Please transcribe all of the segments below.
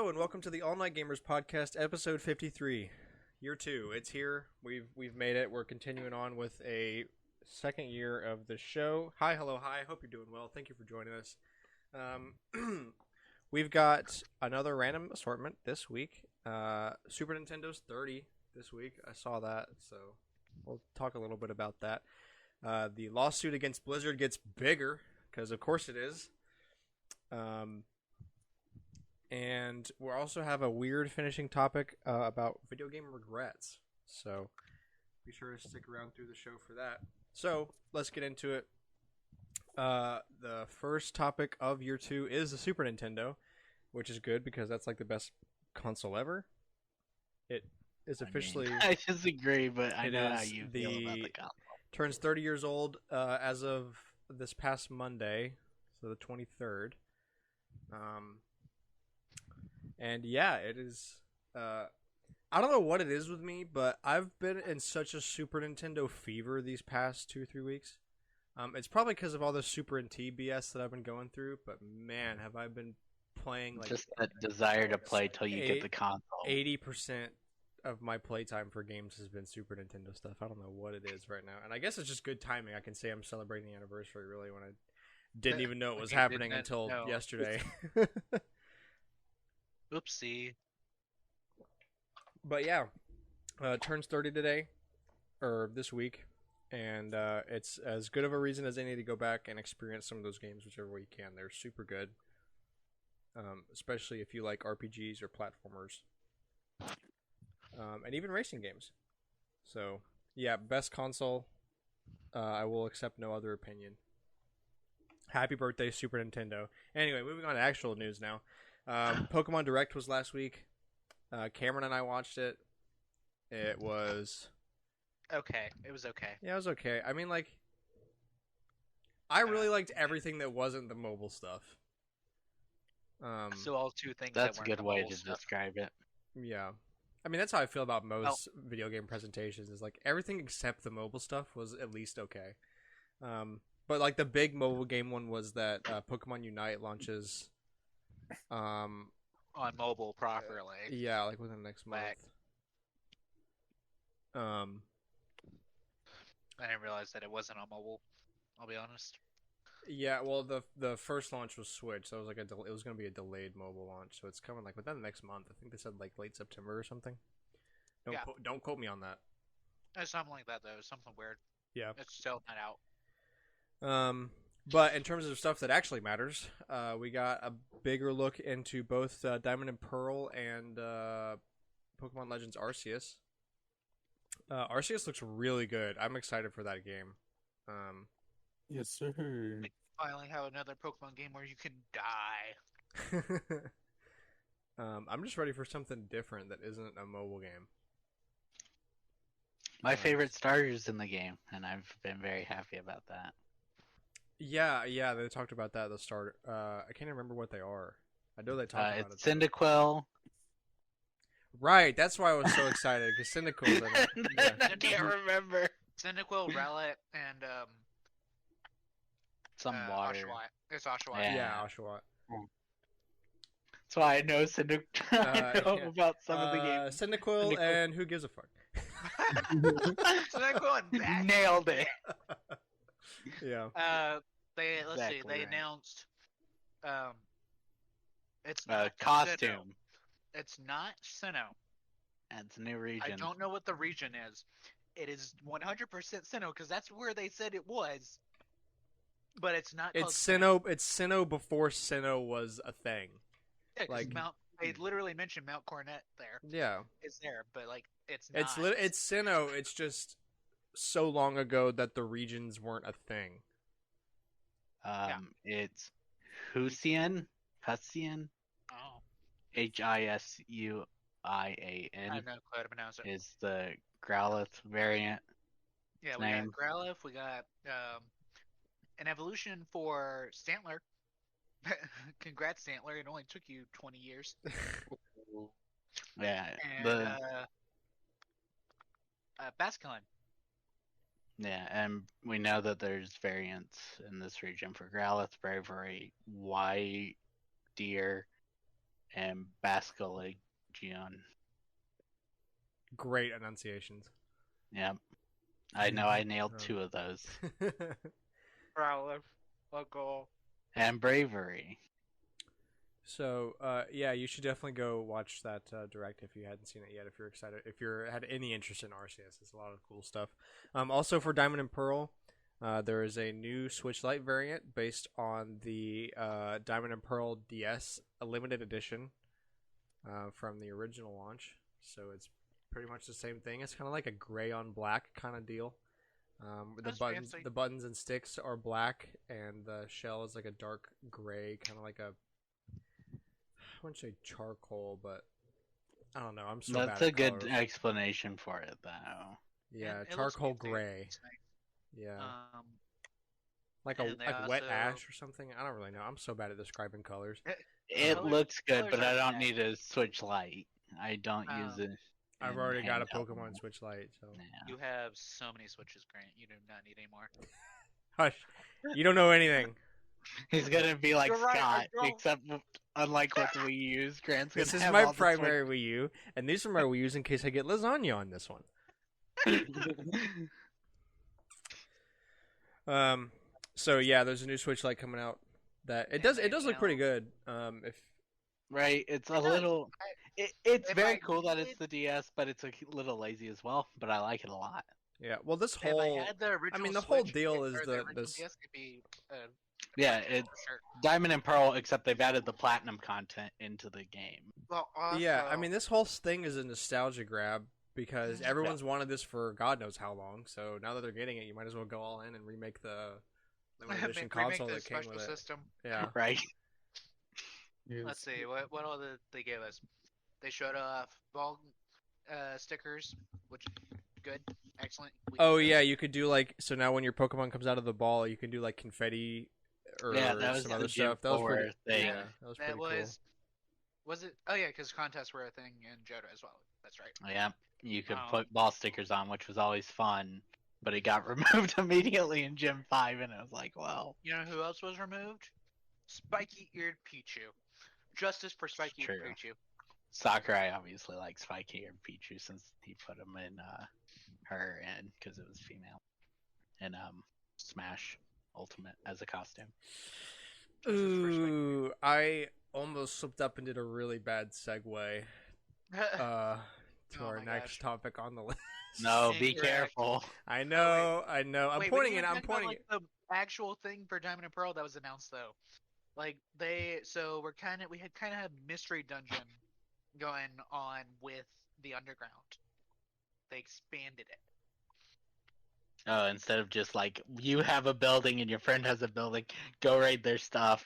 Hello and welcome to the All Night Gamers podcast, episode 53, year 2. It's here. We've made it. We're continuing on with a second year of the show. Hi, hello, hi. Hope you're doing well. Thank you for joining us. We've got another random assortment this week. Super Nintendo's 30 this week. I saw that, so we'll talk a little bit about that. The lawsuit against Blizzard gets bigger because, of course, it is. And we'll also have a weird finishing topic about video game regrets. So be sure to stick around through the show for that. So let's get into it. The first topic of year 2 is the Super Nintendo, which is good because that's like the best console ever. It is officially. I disagree, but I know how you feel about the console. Turns 30 years old as of this past Monday, so the 23rd. And yeah, it is. I don't know what it is with me, but I've been in such a Super Nintendo fever these past 2-3 weeks. It's probably because of all the Super NT BS that I've been going through, but man, have I been playing like just that desire to play till you get the console. 80% of my playtime for games has been Super Nintendo stuff. I don't know what it is right now, and I guess it's just good timing. I can say I'm celebrating the anniversary really when I didn't even know it was happening until yesterday. Oopsie. But yeah, turns 30 today, or this week, and it's as good of a reason as any to go back and experience some of those games whichever way you can. They're super good, especially if you like RPGs or platformers, and even racing games. So yeah, best console. I will accept no other opinion. Happy birthday, Super Nintendo. Anyway, moving on to actual news now. Pokemon Direct was last week. Cameron and I watched it. It was okay. It was okay. Yeah, it was okay. I mean, like, I really liked everything that wasn't the mobile stuff. So all two things. That's that a good way to stuff. describe it. Yeah, I mean that's how I feel about most video game presentations. Is like everything except the mobile stuff was at least okay. But like the big mobile game one was that Pokemon Unite launches. On mobile properly. Yeah, like within the next month. I didn't realize that it wasn't on mobile. I'll be honest. Yeah, well, the first launch was Switch, so it was like it was going to be a delayed mobile launch, so it's coming like within the next month. I think they said like late September or something. Don't quote me on that. It's something like that though. Something weird. Yeah, it's still not out. But in terms of stuff that actually matters, we got a bigger look into both Diamond and Pearl and Pokemon Legends Arceus. Arceus looks really good. I'm excited for that game. Yes, sir. We finally have another Pokemon game where you can die. I'm just ready for something different that isn't a mobile game. My favorite starters in the game, and I've been very happy about that. Yeah, they talked about that at the start. I can't remember what they are. I know they talked about it. It's Cyndaquil. Right, that's why I was so excited, because Cyndaquil's in it. Yeah. I can't remember. Cyndaquil, Rowlet, and some water. Oshawott. It's Oshawott. Yeah, Oshawott. That's why I know Cyndaquil. I know about some of the games. Cyndaquil and who gives a fuck? Cyndaquil and Bash. Nailed it. Yeah. They announced it's costume. Sinnoh. It's not Sinnoh. And it's a new region. I don't know what the region is. It is 100% Sinnoh because that's where they said it was. But it's not. It's Sinnoh. It's Sinnoh before Sinnoh was a thing. Yeah, like they literally mentioned Mount Coronet there. Yeah, it's there, but like it's not. It's Sinnoh. It's just so long ago that the regions weren't a thing. It's Husian. Oh. Hisuian. I have no clue how to pronounce it. Is the Growlithe variant. Yeah, we got Growlithe. We got an evolution for Stantler. Congrats, Stantler. It only took you 20 years. Yeah. And Basculin. Yeah, and we know that there's variants in this region for Growlithe, Bravery, White, Deer, and Bascalegion. Great enunciations. Yep. I know I nailed 2 of those. Growlithe. A goal. And Bravery. So, yeah, you should definitely go watch that direct if you hadn't seen it yet. If you're excited, if you're had any interest in RCS, it's a lot of cool stuff. Also for Diamond and Pearl, there is a new Switch Lite variant based on the Diamond and Pearl DS limited edition from the original launch. So it's pretty much the same thing. It's kind of like a gray on black kind of deal. The buttons and sticks are black, and the shell is like a dark gray, kind of like a, I wouldn't say charcoal, but I don't know. I'm so That's bad a at good colors. explanation for it, though. Yeah, It charcoal looks fancy. gray. It's nice. Yeah, like and they wet also- ash or something. I don't really know. I'm so bad at describing colors. It Colors- looks good, colors but I are don't bad. need a Switch Lite. I don't use it. I've in already got a handheld Pokemon mode. Switch Lite, so Yeah. You have so many Switches, Grant. You do not need any more. hush. You don't know anything. He's gonna be like You're right, I Scott, don't. except unlike what we use, Grant's gonna This is have my all the primary Wii U, and these are my Wii U's in case I get lasagna on this one. So yeah, there's a new Switch Lite coming out. That it does look pretty good. If Right, it's a It does. little. It's if very I cool that it's needed- the DS, but it's a little lazy as well. But I like it a lot. yeah, well, this If whole I had the original mean, the whole Switch, deal or is the the original this. DS could be. Yeah, for it's sure. Diamond and Pearl, except they've added the platinum content into the game. Well, also, Yeah, I mean, this whole thing is a nostalgia grab because Yeah. everyone's wanted this for God knows how long. So now that they're getting it, you might as well go all in and remake the limited edition remake console the that came special with it. system. Yeah. Right. Let's see what all did they give us. They showed off ball stickers, which good, excellent. We Oh need yeah, those. you could do like so now when your Pokemon comes out of the ball, you can do like confetti or Yeah, that was some the other Gym stuff. That was 4 pretty. thing. Yeah, that was pretty That cool. was it? Oh yeah, because contests were a thing in Johto as well. That's right. Yeah, you could Um, put ball stickers on, which was always fun. But it got removed immediately in Gym 5, and I was like, well, You know who else was removed? Spiky-eared Pichu. Justice for Spiky-eared true. Pichu. Sakurai obviously likes Spiky and Pichu since he put him in her in because it was female. And Smash Ultimate as a costume. Ooh, I almost slipped up and did a really bad segue to Oh our my next gosh. topic on the list. No, be Incorrect. careful. I know. I'm Wait, we pointing didn't it. I'm talk about, pointing like, it. the actual thing for Diamond and Pearl that was announced though. Like we had kind of had mystery dungeon going on with the underground. They expanded it. Oh, instead of just like you have a building and your friend has a building, go raid their stuff.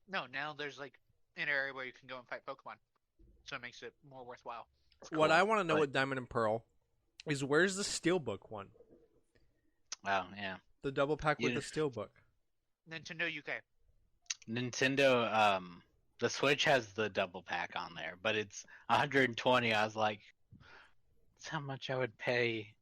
No, now there's like an area where you can go and fight Pokemon, so it makes it more worthwhile. What Cool, I want to know but- with Diamond and Pearl is where's the Steelbook one? Oh yeah, The double pack with Yeah. the Steelbook. Nintendo UK. Nintendo. The Switch has the double pack on there, but it's 120. I was like, that's how much I would pay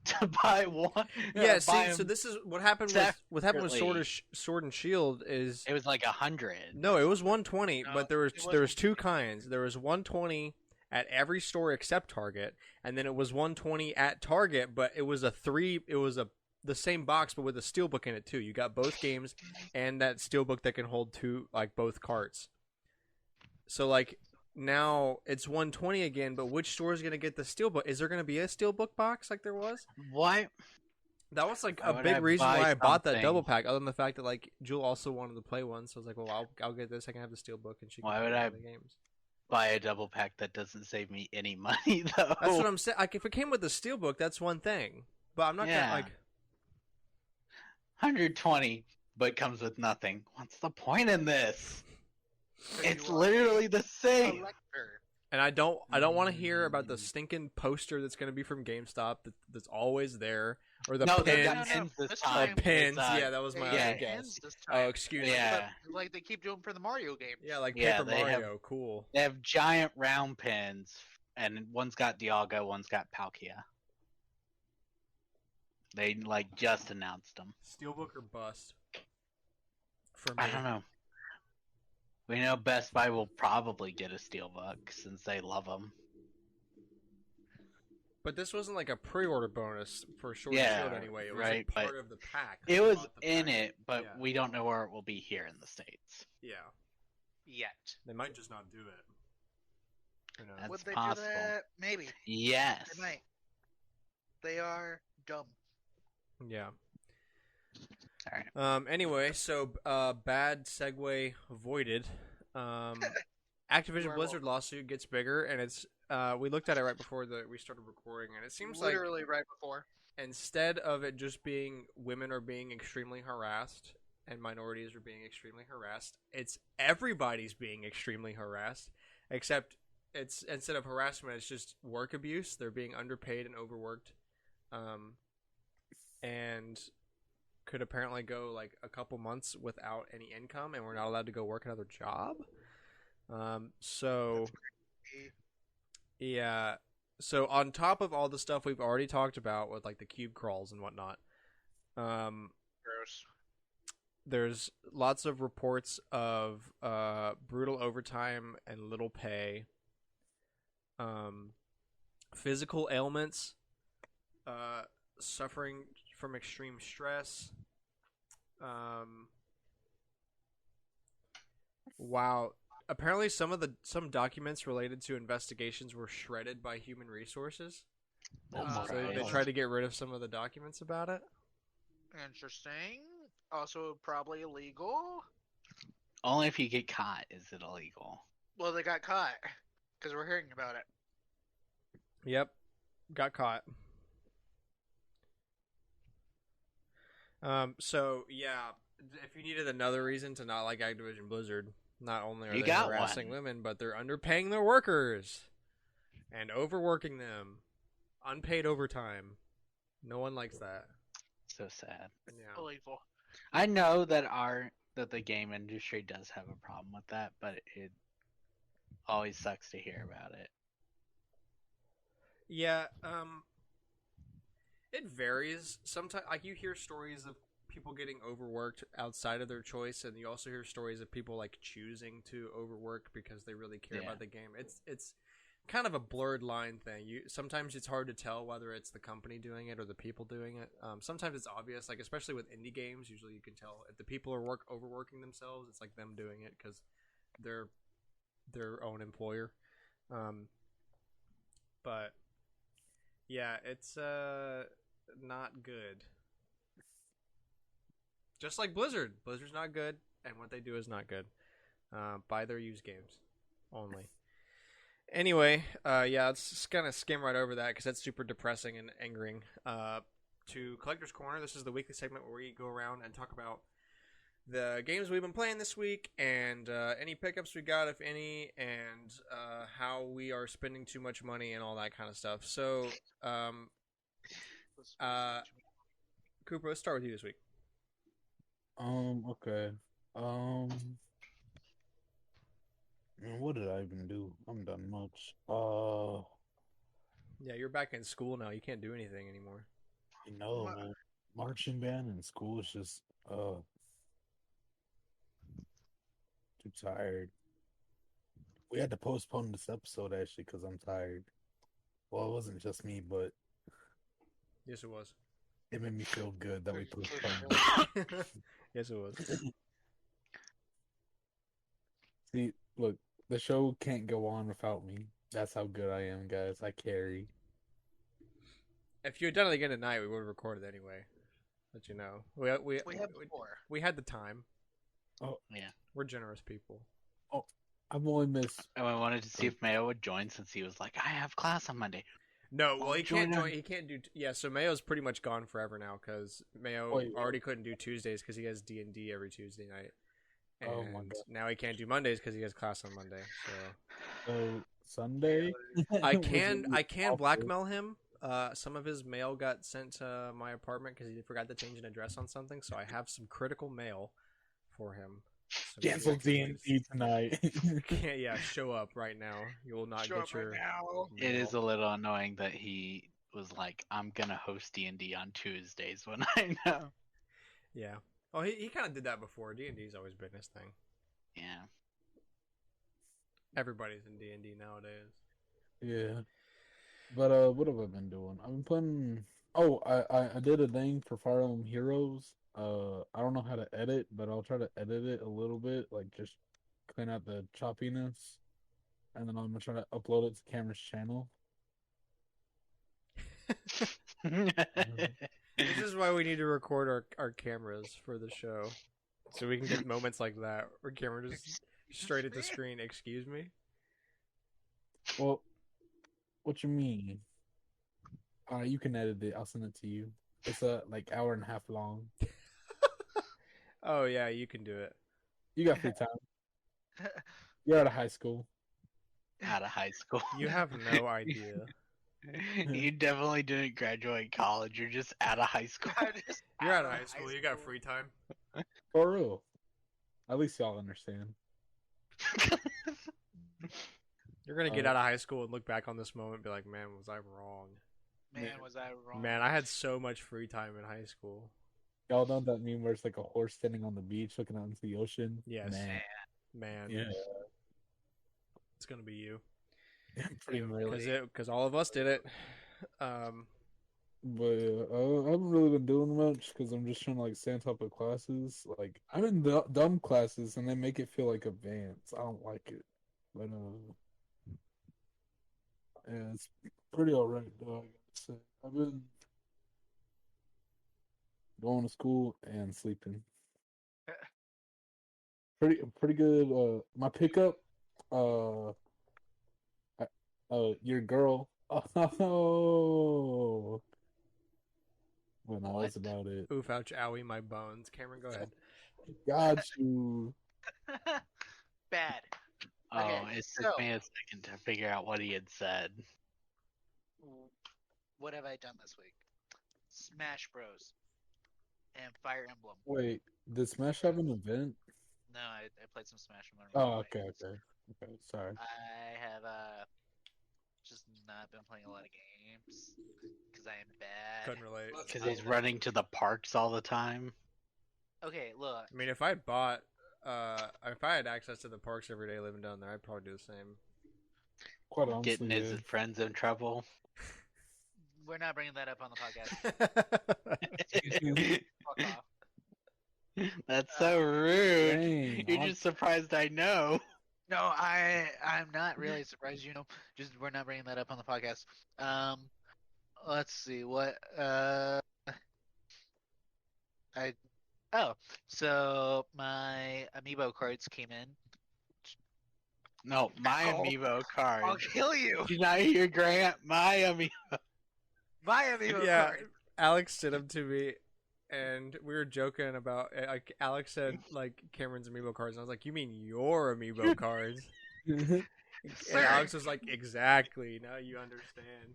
to buy one. Yeah, buy see, 'em. so this is what happened with separately. Sword and Shield is It was like 100. no, it was 120, No, but there was it there was wasn't. two kinds. There was 120 at every store except Target, and then it was 120 at Target, but it was the same box but with a steelbook in it too. You got both games and that steelbook that can hold two like both carts. So like now it's 120 again, but which store is going to get the steelbook? Is there going to be a steelbook box like there was? What? That was like Why a would big I reason buy why I bought that something? double pack. Other than the fact that like Jewel also wanted to play one, so I was like, well, I'll get this. I can have the steelbook, and she can Why play would one I- of the games. Buy a double pack that doesn't save me any money though. That's what I'm saying. Like if it came with the steelbook, that's one thing. But I'm not Yeah. gonna like. 120, but comes with nothing. What's the point in this? 'Cause It's you are literally the a same. collector. And I don't want to hear about the stinking poster that's gonna be from GameStop that's always there, or the No, they've pins. got pins this This time. time- Pins. It's, Yeah, that was my yeah. other guess. This Oh, time. excuse me. Yeah. But, like they keep doing for the Mario games. Yeah, like Yeah, Paper they have- Mario. Cool. They have giant round pins, and one's got Dialga, one's got Palkia. They like just announced them. Steelbook or bust. For me. I don't know. We know Best Buy will probably get a Steelbook since they love them. But this wasn't like a pre-order bonus for Sword and Yeah, Shield anyway. It was right, like part but of the pack. it You was bought the in pack. it, but Yeah. we don't know where it will be here in the States. Yeah. Yet. They might just not do it. Who knows? That's Would they possible. do that? Maybe. Yes. They might. They are dumb. Yeah. Alright. Anyway, so bad segue avoided. Activision You are Blizzard welcome. lawsuit gets bigger, and it's we looked at it right before we started recording, and it seems like Literally right before. instead of it just being women are being extremely harassed and minorities are being extremely harassed, it's everybody's being extremely harassed, except it's instead of harassment, it's just work abuse. They're being underpaid and overworked, and could apparently go like a couple months without any income, and we're not allowed to go work another job. So yeah. So on top of all the stuff we've already talked about with like the cube crawls and whatnot, Gross. there's lots of reports of brutal overtime and little pay, physical ailments, suffering from extreme stress. Wow. Apparently, some documents related to investigations were shredded by human resources. Oh my So they God. tried to get rid of some of the documents about it. Interesting. Also, probably illegal. Only if you get caught is it illegal. Well, they got caught because we're hearing about it. Yep, got caught. So yeah, if you needed another reason to not like Activision Blizzard, not only are You they got harassing one. women, but they're underpaying their workers and overworking them, unpaid overtime. No one likes that. So sad. Yeah. Illegal. I know that the game industry does have a problem with that, but it always sucks to hear about it. Yeah, it varies. Sometimes, like you hear stories of people getting overworked outside of their choice, and you also hear stories of people like choosing to overwork because they really care Yeah. about the game. It's kind of a blurred line thing. Sometimes it's hard to tell whether it's the company doing it or the people doing it. Sometimes it's obvious, like especially with indie games. Usually, you can tell if the people are overworking themselves. It's like them doing it because they're their own employer. But yeah, it's not good. Just like Blizzard. Blizzard's not good, and what they do is not good. Buy their used games only. Anyway, yeah, let's just kind of skim right over that because that's super depressing and angering. To Collector's Corner, this is the weekly segment where we go around and talk about the games we've been playing this week and any pickups we got, if any, and how we are spending too much money and all that kind of stuff. So, Cooper, let's start with you this week. Okay. Man, what did I even do? I haven't done much. Yeah, you're back in school now. You can't do anything anymore. You know, man, marching band in school is just, too tired. We had to postpone this episode actually because I'm tired. Well, it wasn't just me, but Yes, it was. it made me feel good that we postponed it. Yes, it was. See, look, the show can't go on without me. That's how good I am, guys. I carry. If you had done it again tonight, we would have recorded anyway. Let you know. We had before. we had the time. Oh, Yeah. We're generous people. I've only missed. And I wanted to see if Mayo would join since he was like, I have class on Monday. No, well, he can't join join. He can't do. Yeah, so Mayo's pretty much gone forever now because Mayo Wait. already couldn't do Tuesdays because he has D&D every Tuesday night, and Oh my God. now he can't do Mondays because he has class on Monday. So Sunday. I was can really awful. blackmail him. Some of his mail got sent to my apartment because he forgot to change an address on something. So I have some critical mail for him. So Cancel maybe D&D tonight. can't, yeah, show up right now. You will not Show get up right your. now. It mail. is a little annoying that he was like, I'm gonna host D&D on Tuesdays when I know. Yeah. Oh, he kind of did that before. D&D's always been his thing. Yeah. Everybody's in D&D nowadays. Yeah. But what have I been doing? I've been playing. Oh, I did a thing for Fire Emblem Heroes. I don't know how to edit, but I'll try to edit it a little bit, like just clean out the choppiness, and then I'm gonna try to upload it to Camera's channel. This is why we need to record our cameras for the show, so we can get moments like that where camera just straight at the screen. Excuse me. Well, what you mean? You can edit it. I'll send it to you. It's like hour and a half long. Oh yeah, you can do it. You got free time. You're out of high school. Out of high school. You have no idea. You definitely didn't graduate college. You're just out of high school. You're out of high school. You got free time. For real. At least y'all understand. You're gonna get out of high school and look back on this moment and be like, "Man, was I wrong? Man, was I wrong? Man, I had so much free time in high school." Y'all know that meme where it's like a horse standing on the beach looking out into the ocean? Yes. Man. Man, Yeah. it's gonna be you. Pretty much. Because all of us did it. But I haven't really been doing much because I'm just trying to like stay on top of classes. Like I'm in dumb classes and they make it feel like advanced. I don't like it, but yeah, it's pretty alright though. I gotta say, I've been going to school and sleeping. Pretty good. My pickup, your girl. Oh. When I was about it. Oof, ouch, owie, my bones. Cameron, go ahead. Got you. Bad. Oh, Okay, it so- took me a second to figure out what he had said. What have I done this week? Smash Bros. And Fire Emblem. Wait, did Smash have an event? No, I played some Smash. Oh, okay. Sorry. I have just not been playing a lot of games because I am bad. Couldn't relate. Because he's running to the parks all the time. Okay, look. I mean, if I had access to the parks every day living down there, I'd probably do the same. Quite honestly, Getting his friends in trouble. We're not bringing that up on the podcast. Fuck off. That's so rude. Dang, You're just surprised I know. No, I'm not really surprised. Just we're not bringing that up on the podcast. Let's see what so my amiibo cards came in. No, my Oh, amiibo card. I'll kill you. Did you not hear Grant? My amiibo. My amiibo Yeah, card. Alex sent them to me, and we were joking about. Like Alex said, like Cameron's amiibo cards, and I was like, "You mean your amiibo cards?" And Sir. Alex was like, "Exactly. Now you understand."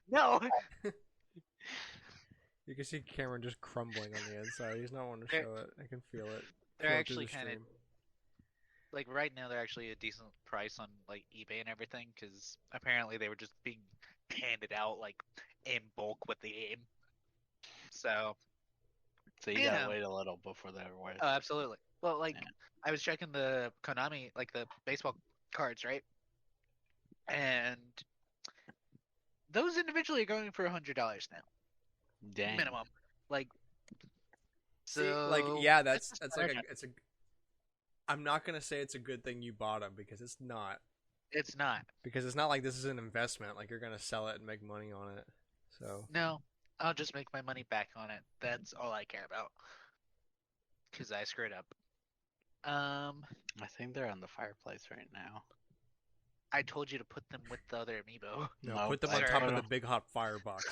No. You can see Cameron just crumbling on the inside. He's not wanting to show it. I can feel it. They're flow actually through the kind of stream. like right now. They're actually a decent price on like eBay and everything because apparently they were just being handed out like in bulk with the game. So So you gotta wait a little before they're worth. Oh, absolutely. Well, like Yeah. I was checking the Konami, like the baseball cards, right? And those individually are going for $100 now, Dang. minimum. Like, so See, like, yeah, that's like it's a. I'm not gonna say it's a good thing you bought them because it's not. it's not. Because it's not like this is an investment. Like you're gonna sell it and make money on it. So No, I'll just make my money back on it. That's all I care about. Because I screwed up. I think they're on the fireplace right now. I told you to put them with the other amiibo. no, Nope, put them on sir. top of the big hot firebox.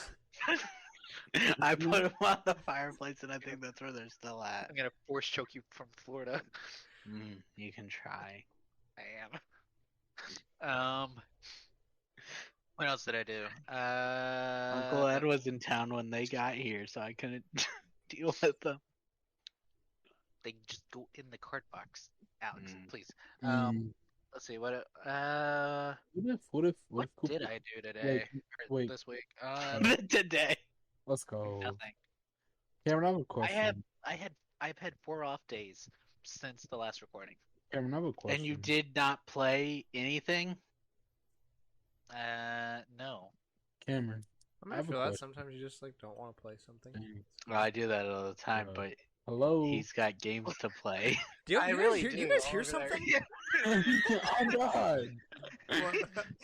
I put them on the fireplace, and I think that's where they're still at. I'm gonna force choke you from Florida. You can try. I am. What else did I do? Uncle Ed was in town when they got here, so I couldn't deal with them. They just go in the card box, Alex. Please. Mm. Let's see what. What if What Cooper- did I do today? Or wait. this week? Today. Let's go. Nothing. Cameron, I have a question. I've had 4 off days since the last recording. Cameron, I have a question. And you did not play anything? No. Cameron, I I might have a feel that question. sometimes you just like don't want to play something. Dang. Well, I do that all the time, Yeah. but Hello. he's got games to play. Do you, I you really guys do. hear, you guys hear over there. something? Oh God.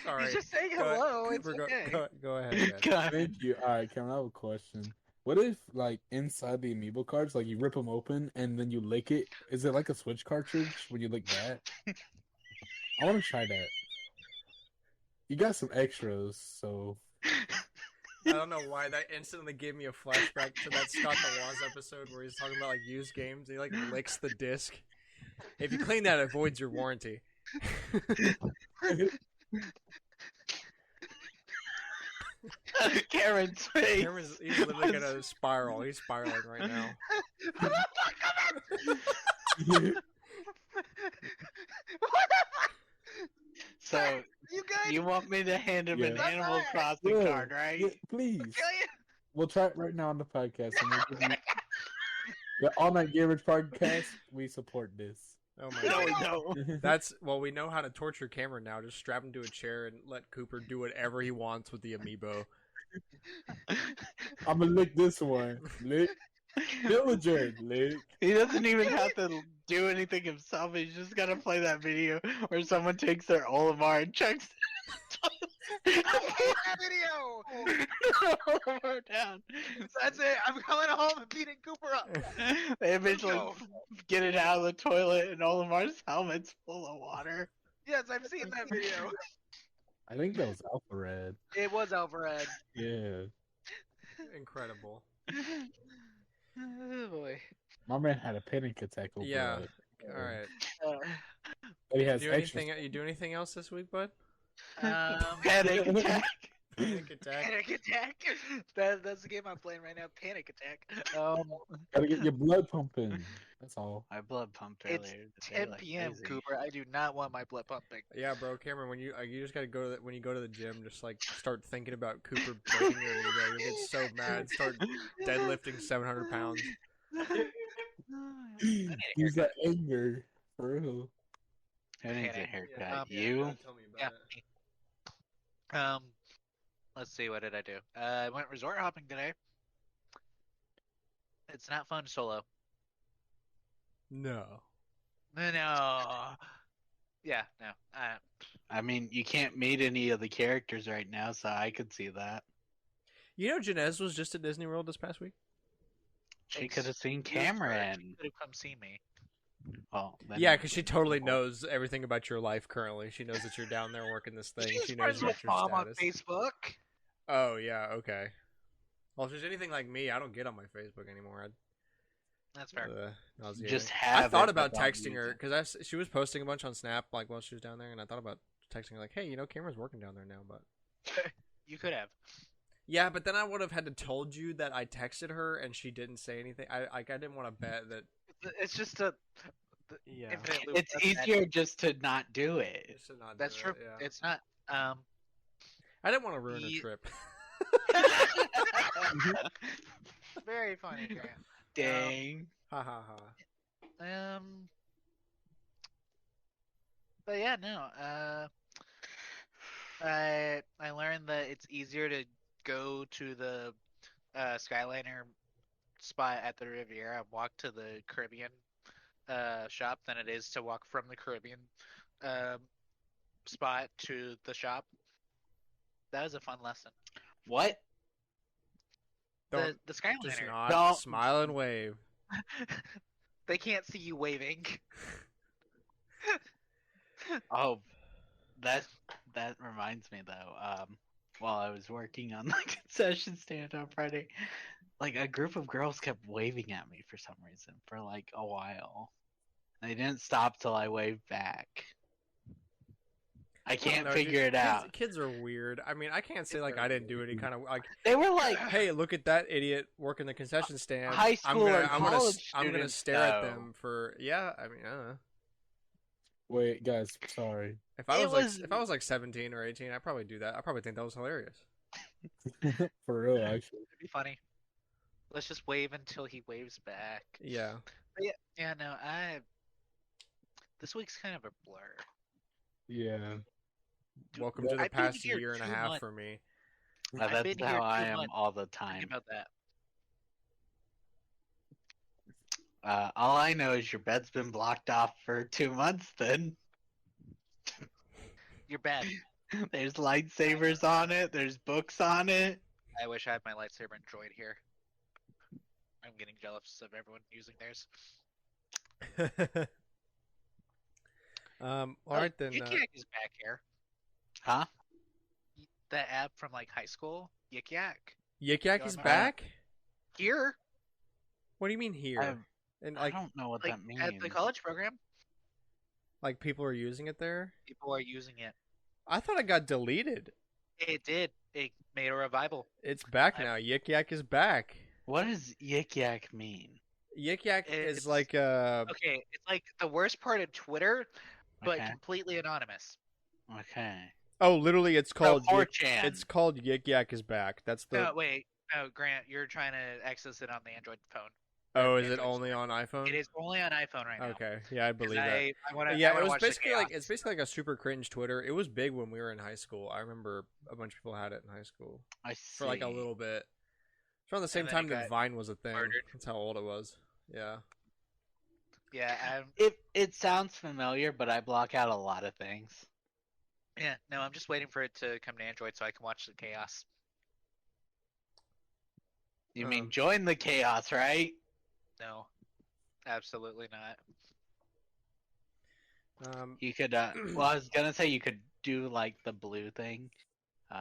Sorry. He's just saying Go ahead. hello. It's Cooper, okay. go ahead. Ben. God. Thank you. All right, Cameron, I have a question. What if, like, inside the amiibo cards, like, you rip them open and then you lick it? Is it like a Switch cartridge when you lick that? I want to try that. You got some extras, so. I don't know why that instantly gave me a flashback to that Scott the Woz episode where he's talking about like used games. He like licks the disc. If you clean that, it voids your warranty. Cameron's face. He's literally gonna spiral. He's spiraling right now. So You guys. you want me to hand him an Yeah. Animal That's Crossing Yeah. card, right? Yeah, please. Kill you. We'll try it right now on the podcast. And we'll give you... The All Night Gamers podcast, we support this. Oh my No, god. we don't. That's well, we know how to torture Cameron now. Just strap him to a chair and let Cooper do whatever he wants with the amiibo. I'm gonna lick this one. Lick. Villager, lick. He doesn't even have to do anything himself. He's just gotta play that video where someone takes their Olimar and chucks I hate that video. Olimar down. That's it. I'm going home and beating Cooper up. They eventually Go. get it out of the toilet, and Olimar's helmet's full of water. Yes, I've seen that video. I think that was Alpha Red. It was Alvarez. Yeah. Incredible. Oh boy. My man had a panic attack over Yeah. that. All right. But he has Do extra. anything? You do anything else this week, bud? Panic attack. Panic attack. Panic Attack. That's the game I'm playing right now. Panic Attack. Gotta get your blood pumping. That's all. My blood pumped It's earlier. today 10 like p.m. crazy. Cooper. I do not want my blood pumping. Yeah, bro, Cameron. When you just gotta go to when you go to the gym, just like start thinking about Cooper breaking your amiibo. You'll get so mad. Start deadlifting 700 pounds. Use that anger. For real. Who needs a Panic. haircut? Yeah, You? tell me Yeah. about it. Let's see. What did I do? I went resort hopping today. It's not fun solo. No. No. Yeah. No. I mean, you can't meet any of the characters right now, so I could see that. You know, Janez was just at Disney World this past week. She could have seen Excuse her. She Cameron. could have come see me. Oh, then- Yeah, because she totally knows everything about your life currently. She knows that you're down there working this thing. She's She knows friends with about your Mom on status. Facebook. Oh yeah, okay. Well, if there's anything like me, I don't get on my Facebook anymore. That's fair. Nauseating. Just I have thought it, about but don't texting her use it. because she was posting a bunch on Snap like while she was down there, and I thought about texting her like, "Hey, you know, Cameron's working down there now." But You could have. yeah, but then I would have had to told you that I texted her and she didn't say anything. I didn't want to bet that. It's just a. Yeah, Infinite loop. It's That's easier just to not do it. it's to not That's do true. it, yeah. It's not. I didn't want to ruin her Ye- trip. Very funny, Graham. Dang. Ha ha ha. But yeah, no. I learned that it's easier to go to the Skyliner spot at the Riviera and walk to the Caribbean shop than it is to walk from the Caribbean spot to the shop. That was a fun lesson. What? The Just Skyliner. nod, No. smile, and wave. They can't see you waving. Oh, that reminds me though. While I was working on the concession stand on Friday, like a group of girls kept waving at me for some reason for like a while. They didn't stop till I waved back. I can't No, figure it out. Kids are weird. I mean, I can't say like I didn't do any kind of like. They were like, Hey, look at that idiot working the concession stand. High school and I'm gonna college students, stare at though. them for yeah. I mean, I don't know. Wait, guys, sorry. If I It was if I was like 17 or 18, I'd probably do that. I probably think that was hilarious. For real, actually. It'd be funny. Let's just wave until he waves back. Yeah. But yeah, no, This week's kind of a blur. Yeah. Welcome to the I've been past here year and a 2 half months. for me. I've That's been how here I 2 am months. all the Think time. about that. All I know is your bed's been blocked off for 2 months. Then You're bad. there's lightsabers on it. There's books on it. I wish I had my lightsaber and droid here. I'm getting jealous of everyone using theirs. All right then. Yik Yak is back here. Huh? That app from like high school, Yik Yak. Yik Yak is Going back. Here, What do you mean here? And I like, don't know what like that means. at the college program, like people are using it there. people are using it. I thought it got deleted. It did. It made a revival. It's back now. Yik Yak is back. What does Yik Yak mean? Yik Yak It's- is like Okay, it's like the worst part of Twitter, but Okay. completely anonymous. Okay. oh, literally, it's called So Yik, 4chan. it's called Yik Yak is back. That's the. No, wait. No, Grant, you're trying to access it on the Android phone. oh, is it Android only on iPhone? It is only on iPhone right now. Okay, yeah, I 'Cause believe that. I wanna, Yeah, I wanna it was watch the basically like chaos. it's basically like a super cringe Twitter. It was big when we were in high school. I remember a bunch of people had it in high school I see. for like a little bit. It's around the same then time it that got Vine was a thing. murdered. That's how old it was. Yeah. Yeah, It sounds familiar, but I block out a lot of things. yeah. No, I'm just waiting for it to come to Android so I can watch the chaos. You mean Um, join the chaos, right? No, absolutely not. You could. Well, I was gonna say you could do like the blue thing,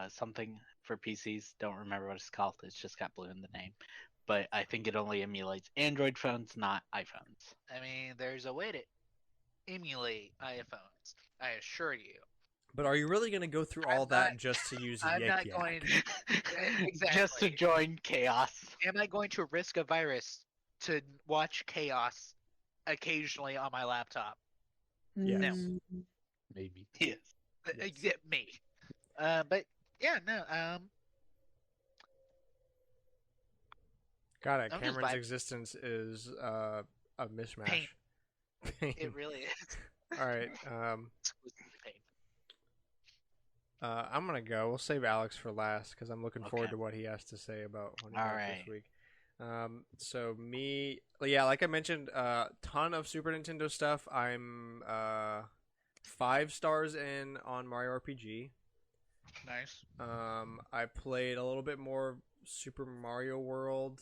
something for PCs. Don't remember what it's called. It's just got blue in the name. But I think it only emulates Android phones, not iPhones. I mean, there's a way to emulate iPhones. I assure you. But are you really gonna go through I'm all that not- just to use I'm Yik not Yak? going. Just to Exactly. join chaos. Am I going to risk a virus to watch chaos occasionally on my laptop? Yes. Mm, Maybe. Yes. Yes. Yeah, me. But yeah, no. Got it. I'm just Cameron's vibing. existence is a mishmash. Pain. Pain. It really is. All right. Exclusively pain. I'm gonna go. We'll save Alex for last because I'm looking forward Okay. to what he has to say about what he All got right. this week. So me, yeah, like I mentioned, ton of Super Nintendo stuff. I'm 5 stars in on Mario RPG. Nice. I played a little bit more Super Mario World.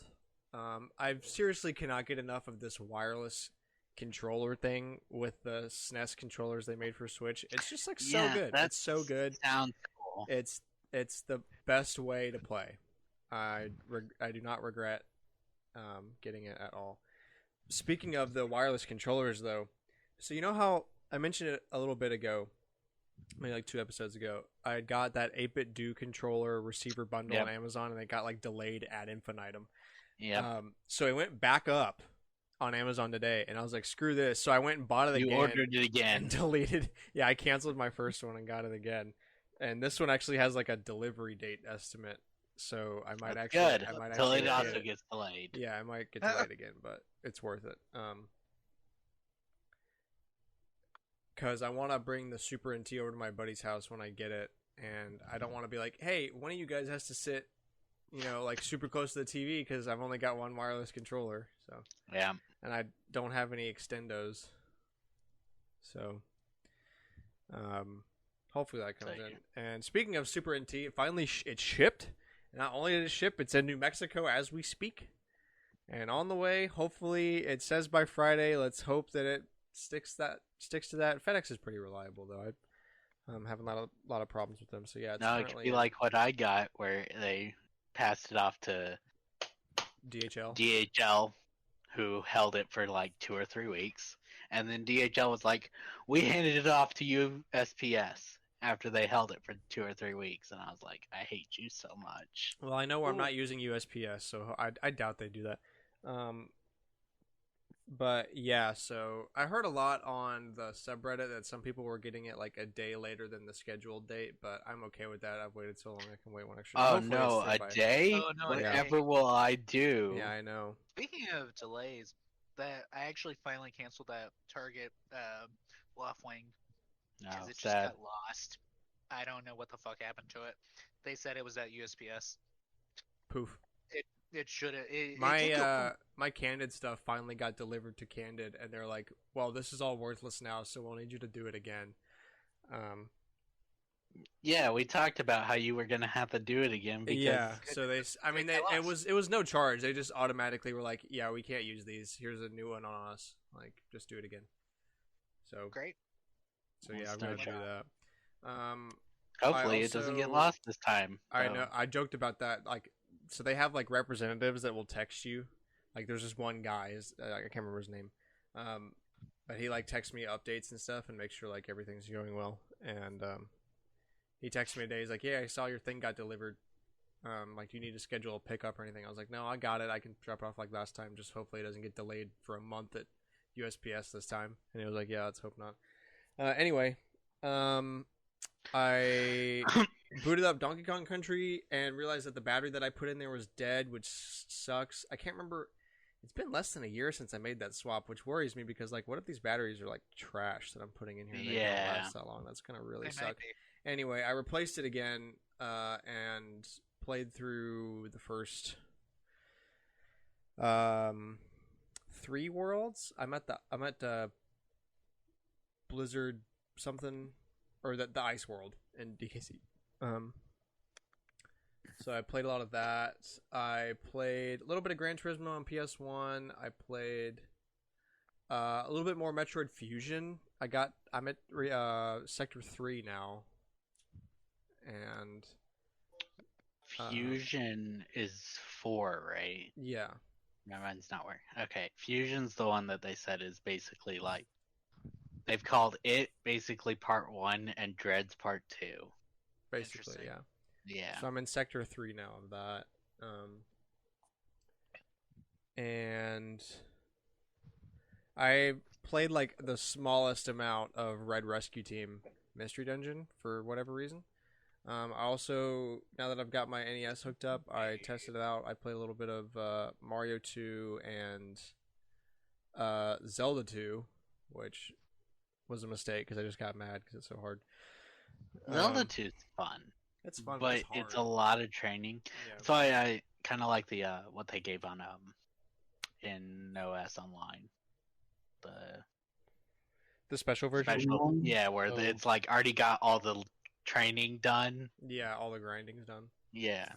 I seriously cannot get enough of this wireless controller thing with the SNES controllers they made for Switch. It's just like so Yeah, good. It's so good. Sounds cool. It's the best way to play. I do not regret getting it at all. Speaking of the wireless controllers, though, so you know how I mentioned it a little bit ago, maybe like 2 episodes ago. I got that 8-bit Do controller receiver bundle Yep. on Amazon, and it got like delayed ad infinitum. Yeah. So it went back up on Amazon today, and I was like, "Screw this!" So I went and bought it You again. ordered it And again. deleted. Yeah, I canceled my first one and got it again. And this one actually has like a delivery date estimate, so I might That's actually. good. I might Until actually it also get it. gets delayed. Yeah, I might get delayed again, but it's worth it. Because I want to bring the Super NT over to my buddy's house when I get it, and I don't want to be like, "Hey, one of you guys has to sit, like super close to the TV because I've only got one wireless controller." So. Yeah. And I don't have any extendos, so hopefully that comes Thank in. And speaking of Super NT, it finally it shipped. Not only did it ship, it's in New Mexico as we speak, and on the way. Hopefully, it says by Friday. Let's hope that it sticks to that. FedEx is pretty reliable though. I'm having a lot of problems with them. So yeah, it's No, it could currently be in like what I got, where they passed it off to DHL. DHL, who held it for like 2 or 3 weeks, and then DHL was like, "We handed it off to USPS." After they held it for 2 or 3 weeks, and I was like, "I hate you so much." Well, I know I'm Ooh. not using USPS, so I doubt they do that. But yeah, so I heard a lot on the subreddit that some people were getting it like a day later than the scheduled date, but I'm okay with that. I've waited so long, I can wait one extra. Oh Hopefully no, it's there a by- day? Oh, no, a day. Whatever will I do? Yeah, I know. Speaking of delays, that I actually finally canceled that Target Left Wing No, because it just sad. got lost. I don't know what the fuck happened to it. They said it was at USPS. Poof. It should have. It My did go. my Candid stuff finally got delivered to Candid, and they're like, "Well, this is all worthless now, so we'll need you to do it again." Um, Yeah, we talked about how you were gonna have to do it again because yeah. So I mean, They it lost. was no charge. They just automatically were like, "Yeah, we can't use these. Here's a new one on us. Like, just do it again." So Great. yeah, It's I'm no gonna do job. that. Hopefully it doesn't get also- lost this time. I though. know. I joked about that. Like, so they have like representatives that will text you. Like, there's this one guy. I can't remember his name. But he like texts me updates and stuff and makes sure like everything's going well. And he texted me today. He's like, "Yeah, I saw your thing got delivered. Like, do you need to schedule a pickup or anything?" I was like, "No, I got it. I can drop it off like last time. Just hopefully it doesn't get delayed for a month at USPS this time." And he was like, "Yeah, let's hope not." Anyway, I booted up Donkey Kong Country and realized that the battery that I put in there was dead, which sucks. I can't remember. It's been less than a year since I made that swap, which worries me because, like, what if these batteries are like trash that I'm putting in here and they don't Yeah. last that long? That's gonna really They might suck. be. Anyway, I replaced it again and played through the first 3 worlds. I'm at Blizzard something or the ice world in DKC. So I played a lot of that. I played a little bit of Gran Turismo on PS1. I played a little bit more Metroid Fusion. I'm at Sector 3 now. And Fusion is 4, right? yeah. My mind's not working. Okay, Fusion's the one that they said is basically like they've called it basically part 1 and Dread's part 2. Basically, Interesting. yeah. Yeah. So I'm in Sector 3 now of that. And I played like the smallest amount of Red Rescue Team Mystery Dungeon for whatever reason. I also, now that I've got my NES hooked up, I tested it out. I played a little bit of Mario 2 and Zelda 2, which was a mistake because I just got mad because it's so hard. Zelda 2 is fun. It's fun, but it's hard. it's a lot of training. Yeah. That's why I kind of like the what they gave on in OS Online. The special version? Special, yeah, where Oh. it's like already got all the training done. Yeah, all the grinding's done. Yeah.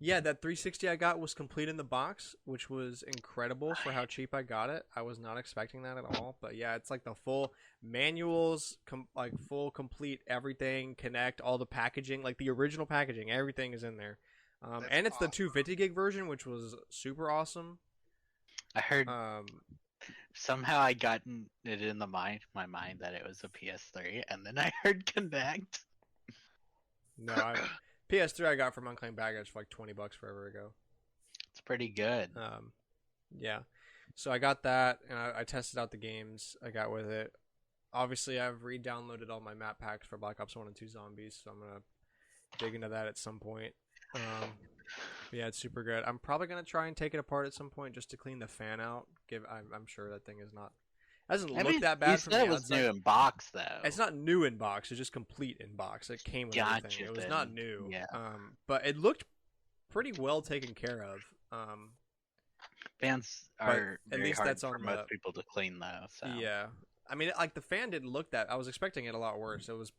Yeah, that 360 I got was complete in the box, which was incredible for how cheap I got it. I was not expecting that at all, but yeah, it's like the full manuals, like full complete everything, connect all the packaging, like the original packaging, everything is in there. And it's the awesome. 250 gig version, which was super awesome. I heard Um, somehow I gotten it in my mind that it was a PS3, and then I heard Connect. no, PS3 I got from Unclaimed Baggage for like $20 forever ago. It's pretty good. Yeah. So I got that, and I tested out the games I got with it. Obviously, I've re-downloaded all my map packs for Black Ops 1 and 2 Zombies, so I'm going to dig into that at some point. Yeah, it's super good. I'm probably going to try and take it apart at some point just to clean the fan out. I'm sure that thing is not... doesn't look that bad you from said the it was outside. new in box though. It's not new in box. It's just complete in box. It came with everything. Gotcha, It was then. not new. Yeah. But it looked pretty well taken care of. Fans but are at very least hard that's for on most the- people to clean though. So Yeah. I mean, like the fan didn't look that. I was expecting it a lot worse. It was.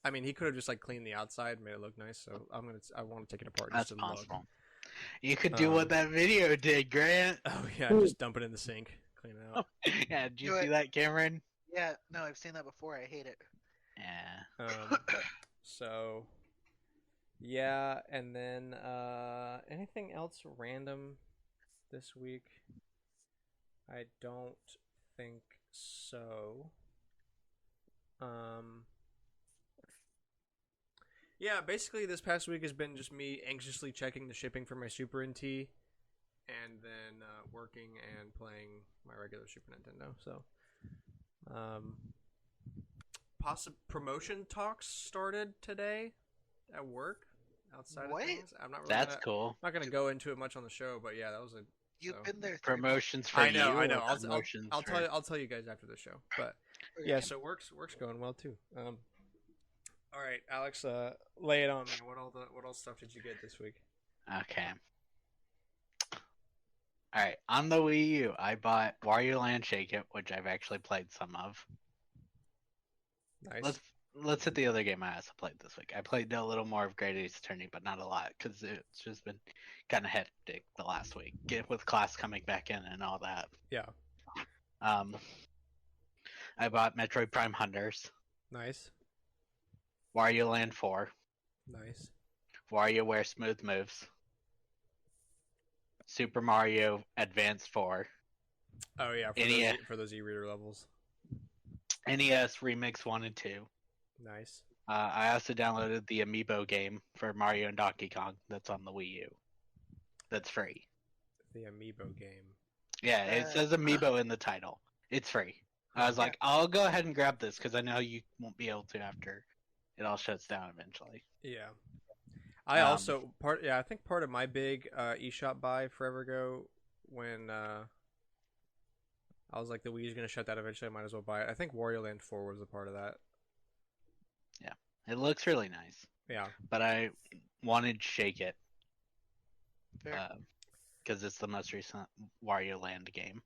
I mean, he could have just like cleaned the outside, and made it look nice. So I want to take it apart that's just to possible. look. You could do what that video did, Grant. Oh yeah, just dump it in the sink, clean it out. Yeah, did you Do see it. that, Cameron? Yeah, no, I've seen that before. I hate it. Yeah. So, yeah, and then anything else random this week? I don't think so. Yeah, basically this past week has been just me anxiously checking the shipping for my Super NT, and then working and playing my regular Super Nintendo. So, promotion talks started today at work. Outside What? of things, I'm not really. That's cool. I'm not gonna go into it much on the show, but yeah, that was a You've So. been there 3 months. Promotions for I know, you. I know. Or promotions I'll for... tell you guys after the show. But Okay. yeah, so work's going well too. All right, Alex, lay it on me. What all stuff did you get this week? Okay. All right. On the Wii U, I bought Wario Land Shake It, which I've actually played some of. Nice. Let's hit the other game I also played this week. I played a little more of Great Ace Attorney, but not a lot because it's just been kind of hectic the last week. With class coming back in and all that. Yeah. I bought Metroid Prime Hunters, Nice. Wario Land 4, Nice. WarioWare Smooth Moves, Super Mario Advance 4, Oh yeah, NES, for those e-reader levels. NES Remix 1 and 2. Nice. I also downloaded the Amiibo game for Mario and Donkey Kong that's on the Wii U. That's free. The Amiibo game. Yeah, it says Amiibo in the title. It's free. I was Okay. like, I'll go ahead and grab this because I know you won't be able to after it all shuts down eventually. Yeah. I also I think part of my big eShop buy forever ago when I was like the Wii's gonna shut down eventually, I might as well buy it. I think Wario Land 4 was a part of that. Yeah, it looks really nice. Yeah. But I wanted Shake It Fair. because it's the most recent Wario Land game.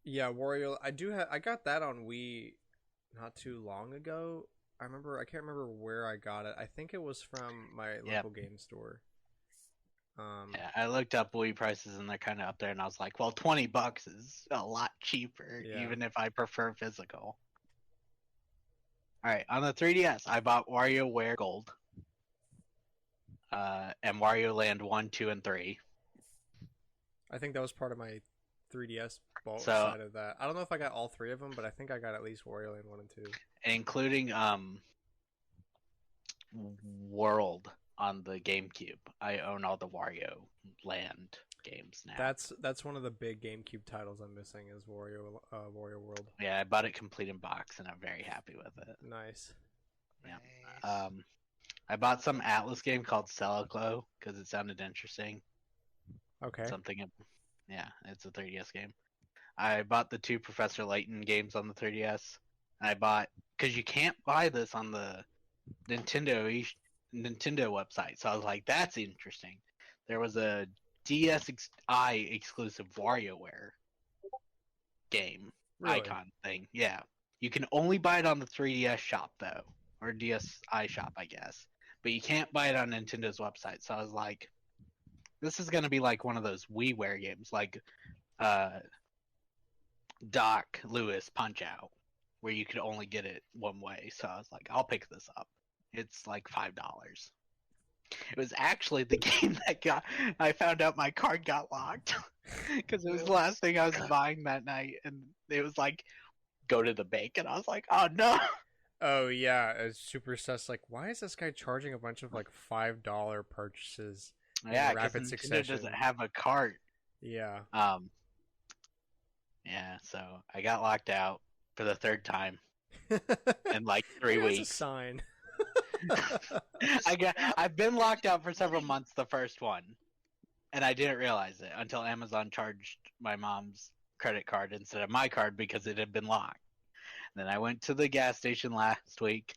Yeah, Wario. I got that on Wii not too long ago. I can't remember where I got it. I think it was from my local game store. Yeah, I looked up Wii prices and they're kind of up there, and I was like, well, $20 is a lot cheaper, even if I prefer physical. All right, on the 3DS, I bought WarioWare Gold, and Wario Land 1, 2, and 3. I think that was part of my 3DS side of that. I don't know if I got all three of them, but I think I got at least Wario Land 1 and 2. Including World on the GameCube. I own all the Wario Land games now. That's one of the big GameCube titles I'm missing is Wario World. Yeah, I bought it complete in box, and I'm very happy with it. Nice. Yeah. Nice. I bought some Atlas game called Celiclo because it sounded interesting. Okay. Yeah, it's a 3DS game. I bought the 2 Professor Layton games on the 3DS. And I bought because you can't buy this on the Nintendo website, so I was like, that's interesting. There was a DSi exclusive WarioWare game icon thing. Yeah, you can only buy it on the 3DS shop though, or DSi shop, I guess. But you can't buy it on Nintendo's website. So I was like, this is gonna be like one of those WiiWare games, like Doc Lewis Punch Out, where you could only get it one way. So I was like, I'll pick this up. It's like $5. It was actually the game that I found out my card got locked because it was the last thing I was buying that night, and it was like, go to the bank, and I was like, oh no. Oh yeah, it's super sus. Like, why is this guy charging a bunch of like $5 purchases? Yeah, in rapid Nintendo succession? doesn't have a cart. Yeah. Yeah, so I got locked out for the 3rd time in like 3 That's weeks. a sign. I've been locked out for several months the first one, and I didn't realize it until Amazon charged my mom's credit card instead of my card because it had been locked. Then I went to the gas station last week,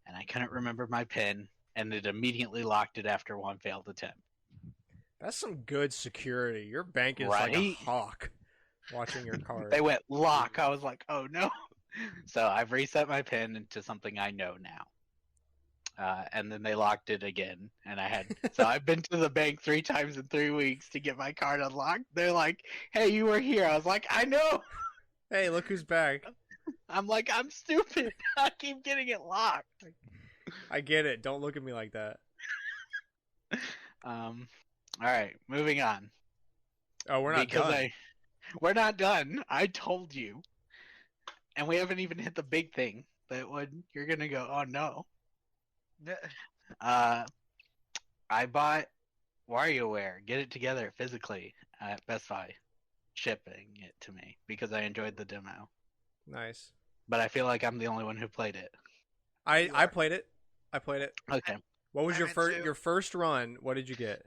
and I couldn't remember my PIN, and it immediately locked it after one failed attempt. That's some good security. Your bank is like a hawk watching your card. They went lock. I was like, oh no. So I've reset my PIN into something I know now. And then they locked it again, and so I've been to the bank 3 times in 3 weeks to get my card unlocked. They're like, "Hey, you were here." I was like, "I know." Hey, look who's back. I'm like, I'm stupid. I keep getting it locked. I get it. Don't look at me like that. All right, moving on. Oh, we're not done. We're not done. I told you, and we haven't even hit the big thing. That when you're gonna go, oh no. I bought WarioWare. Get it together physically at Best Buy, shipping it to me because I enjoyed the demo. Nice. But I feel like I'm the only one who played it. I played it. Okay. What was your first run? What did you get?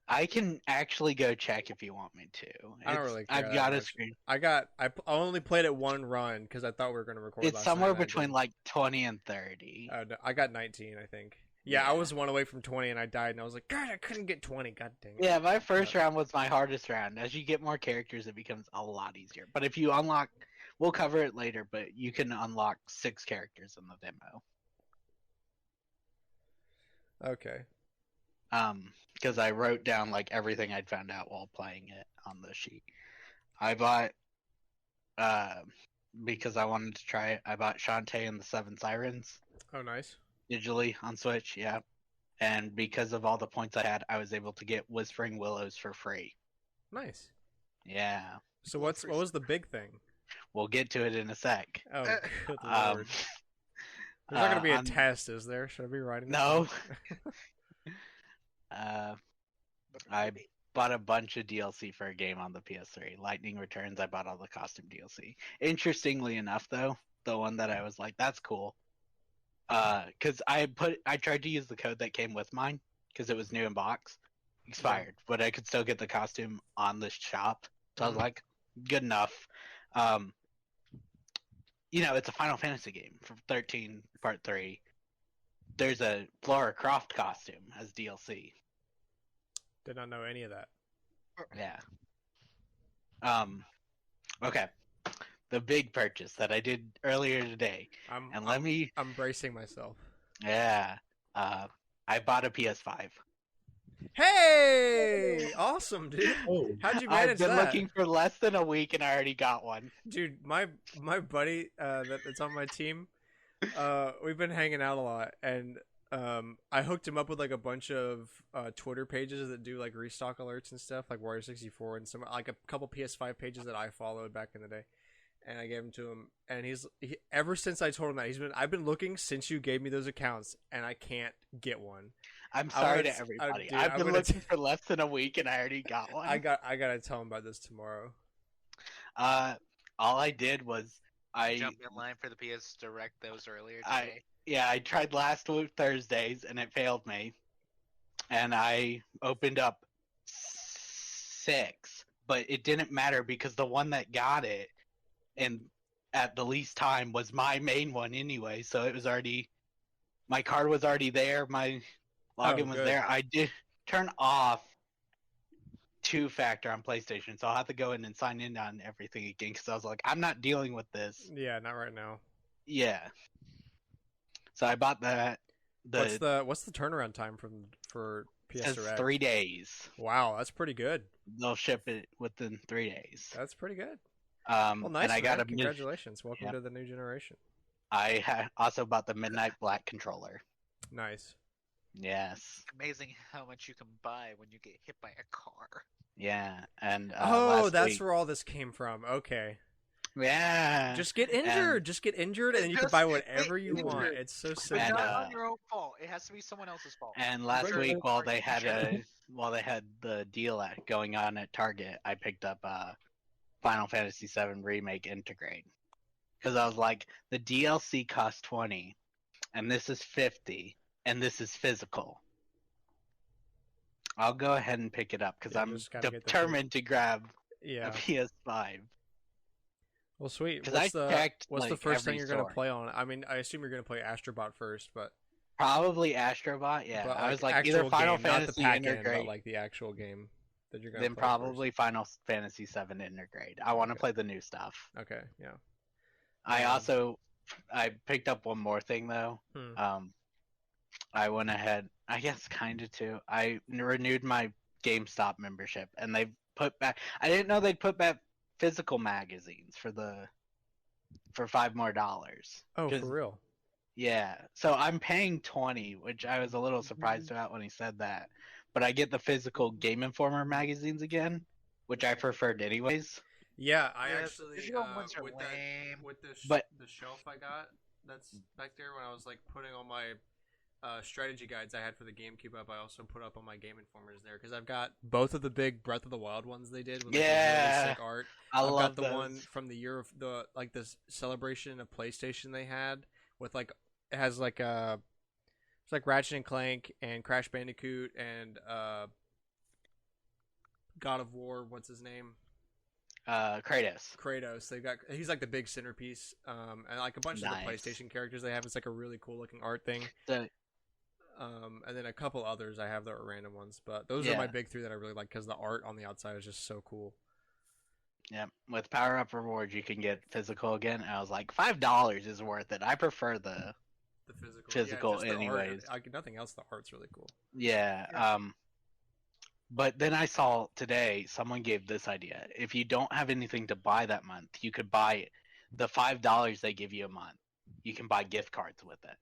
I can actually go check if you want me to. I don't really care I've that got a much. screen. I only played it one run because I thought we were gonna record It's last somewhere night. And I between didn't. like 20 and 30. No, I got 19, I think. Yeah, I Yeah. was one away from 20, and I died, and I was like, God, I couldn't get 20. God dang it. Yeah, my first round was my hardest round. As you get more characters, it becomes a lot easier. But if you unlock, we'll cover it later, but you can unlock 6 characters in the demo. Okay. Because I wrote down like everything I'd found out while playing it on the sheet. I bought, because I wanted to try it, I bought Shantae and the Seven Sirens Oh, nice. digitally on Switch, yeah. And because of all the points I had, I was able to get Whispering Willows for free. Nice. Yeah. So what was the big thing? We'll get to it in a sec. Oh, good Um, lord. There's not gonna be a on- test, is there? Should I be writing this No. down? I bought a bunch of DLC for a game on the PS3. Lightning Returns, I bought all the costume DLC. Interestingly enough, though, the one that I was like, that's cool. Because I tried to use the code that came with mine because it was new in box, expired, but I could still get the costume on the shop. So I was like, good enough. It's a Final Fantasy game from 13 Part 3. There's a Lara Croft costume as DLC. Did not know any of that. Yeah. Okay. The big purchase that I did earlier today. I'm bracing myself. Yeah. I bought a PS5. Hey! Awesome, dude. Oh, How'd you I've manage been that? looking for less than a week and I already got one. Dude, my buddy that's on my team, we've been hanging out a lot, and I hooked him up with like a bunch of Twitter pages that do like restock alerts and stuff, like Warrior 64 and some like a couple PS5 pages that I followed back in the day. And I gave them to him, and ever since I told him that I've been looking since you gave me those accounts, and I can't get one. I'm sorry gonna- to everybody. dude, I've I'm been gonna looking for less than a week and I already got one. I gotta tell him about this tomorrow. All I did was Jump in line for the PS Direct that was earlier today. I tried last week Thursdays and it failed me, and I opened up 6, but it didn't matter because the one that got it and at the least time was my main one anyway, so it was already, my card was already there, my login was good. there. I did turn off 2-factor on PlayStation, so I'll have to go in and sign in on everything again because I was like, I'm not dealing with this. Yeah, not right now. Yeah. So I bought that. What's the turnaround time for PS It's Direct? 3 days. Wow, that's pretty good. They'll ship it within 3 days. That's pretty good. Well, Well, nice. and I got man. Congratulations. Welcome Yep. to the new generation. I also bought the Midnight Black controller. Nice. Yes. Amazing how much you can buy when you get hit by a car. Yeah. And Oh, last that's week, where all this came from. Okay. yeah. Just get injured. Just get injured, and then you can Just buy get whatever you want. injured. It's so But simple. And, not on your own fault. It has to be someone else's fault. And last Sure. week, while they had the deal going on at Target, I picked up Final Fantasy VII Remake Integrate because I was like, the DLC costs 20, and this is 50, and this is physical. I'll go ahead and pick it up because Yeah, I'm just gotta get the determined to grab Yeah. a PS5. Well, sweet. 'Cause I checked, What's the like, first thing every you're gonna store. play on? I mean, I assume you're gonna play Astrobot first, but Probably Astrobot, yeah. but I was like actual either Final game, not the Fantasy pack-in, Integrate, but like the actual game that you're gonna then play probably Final Fantasy VII Integrate. I want to Okay. play the new stuff. first. Okay. Yeah. I picked up one more thing though. Hmm. I went ahead, I guess kinda too. I renewed my GameStop membership and they put back, I didn't know they'd put back physical magazines for $5 more. Oh, 'Cause- for real? Yeah. So I'm paying 20, which I was a little surprised about when he said that. But I get the physical Game Informer magazines again, which I preferred anyways. Yeah, I Yes, actually digital ones are with lame. But- the shelf I got that's back there when I was like putting all my strategy guides I had for the GameCube up. I also put up on my Game Informers there because I've got both of the big Breath of the Wild ones they did with like, the Yeah. really sick art. I I've love got the one those. from the year of the like this celebration of PlayStation they had with like it has like it's like Ratchet and Clank and Crash Bandicoot and God of War. What's his name? Kratos. Kratos. He's like the big centerpiece. And like a bunch of the Nice. PlayStation characters they have. It's like a really cool looking art thing. So, And then a couple others I have that are random ones, but those are my big three that I really like because the art on the outside is just so cool. yeah, with power up rewards, you can get physical again. And I was like, $5 is worth it. I prefer the physical just the anyways. art, nothing else. The art's really cool. Yeah. But then I saw today someone gave this idea. If you don't have anything to buy that month, you could buy the $5 they give you a month. You can buy gift cards with it.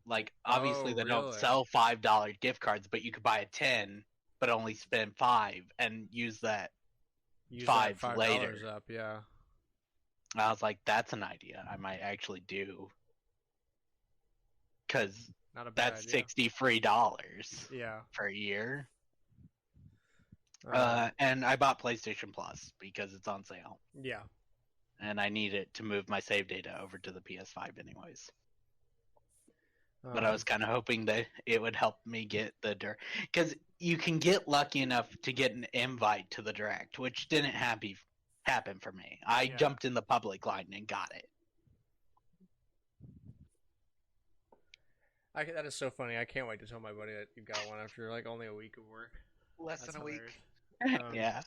Like obviously they don't sell $5 gift cards, but you could buy a 10, but only spend 5 and use that five later. Up, yeah. I was like, that's an idea I might actually do. Because that's $60 free for a year. And I bought PlayStation Plus because it's on sale. Yeah. And I need it to move my save data over to the PS5 anyways. But I was kind of hoping that it would help me get the direct. Because you can get lucky enough to get an invite to the direct, which didn't happen for me. I jumped in the public line and got it. That is so funny. I can't wait to tell my buddy that you got one after like only a week of work. Less than a week. Yeah.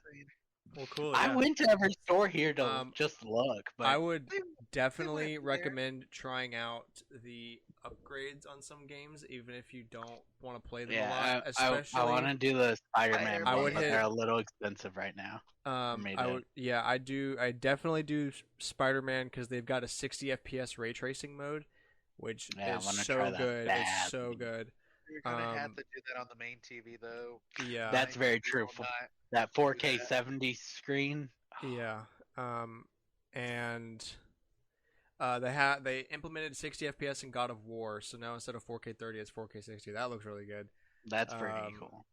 Well, cool. Yeah. I went to every store here to just look. But I would definitely recommend trying out the upgrades on some games, even if you don't want to play them a lot. Especially, I want to do the Spider-Man one, but they're a little expensive right now. I do. I definitely do Spider-Man because they've got a 60 FPS ray tracing mode, which is so good. It's so good. You're gonna have to do that on the main TV though. Yeah, that's very true. That 4K 70 screen. Yeah. And they implemented 60 FPS in God of War, so now instead of 4K 30, it's 4K 60. That looks really good. That's pretty cool.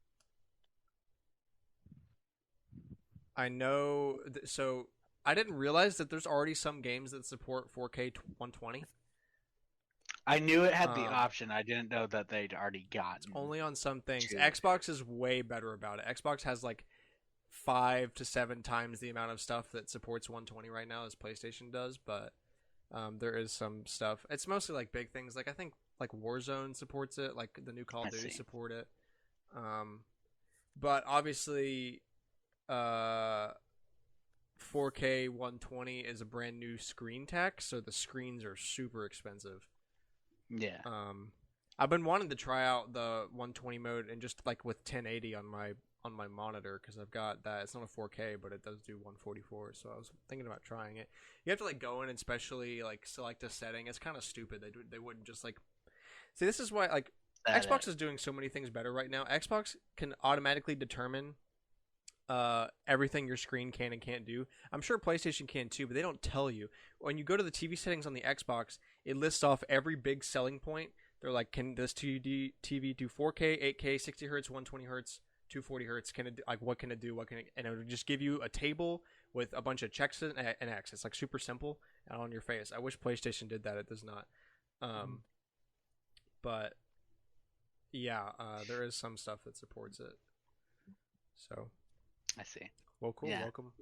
I know. So I didn't realize that there's already some games that support 4K 120. I knew it had the option. I didn't know that they'd already gotten. Only on some things. Xbox is way better about it. Xbox has like 5 to 7 times the amount of stuff that supports 120 right now as PlayStation does, but there is some stuff. It's mostly like big things. Like I think like Warzone supports it. Like the new Call of Duty support it. But obviously, 4K 120 is a brand new screen tech, so the screens are super expensive. Yeah. I've been wanting to try out the 120 mode and just like with 1080 on my monitor because I've got that. It's not a 4K, but it does do 144. So I was thinking about trying it. You have to like go in and especially like select a setting. It's kind of stupid. They wouldn't just like see. This is why like Xbox is doing so many things better right now. Xbox can automatically determine everything your screen can and can't do. I'm sure PlayStation can too, but they don't tell you. When you go to the TV settings on the Xbox, it lists off every big selling point. They're like, can this TV do 4K, 8K, 60 hertz, 120 hertz, 240 hertz? Can it do, like what can it do? What can it? And it would just give you a table with a bunch of checks and X. It's like super simple and on your face. I wish PlayStation did that. It does not. But yeah, there is some stuff that supports it. So. I see. Well, cool. Yeah. Welcome.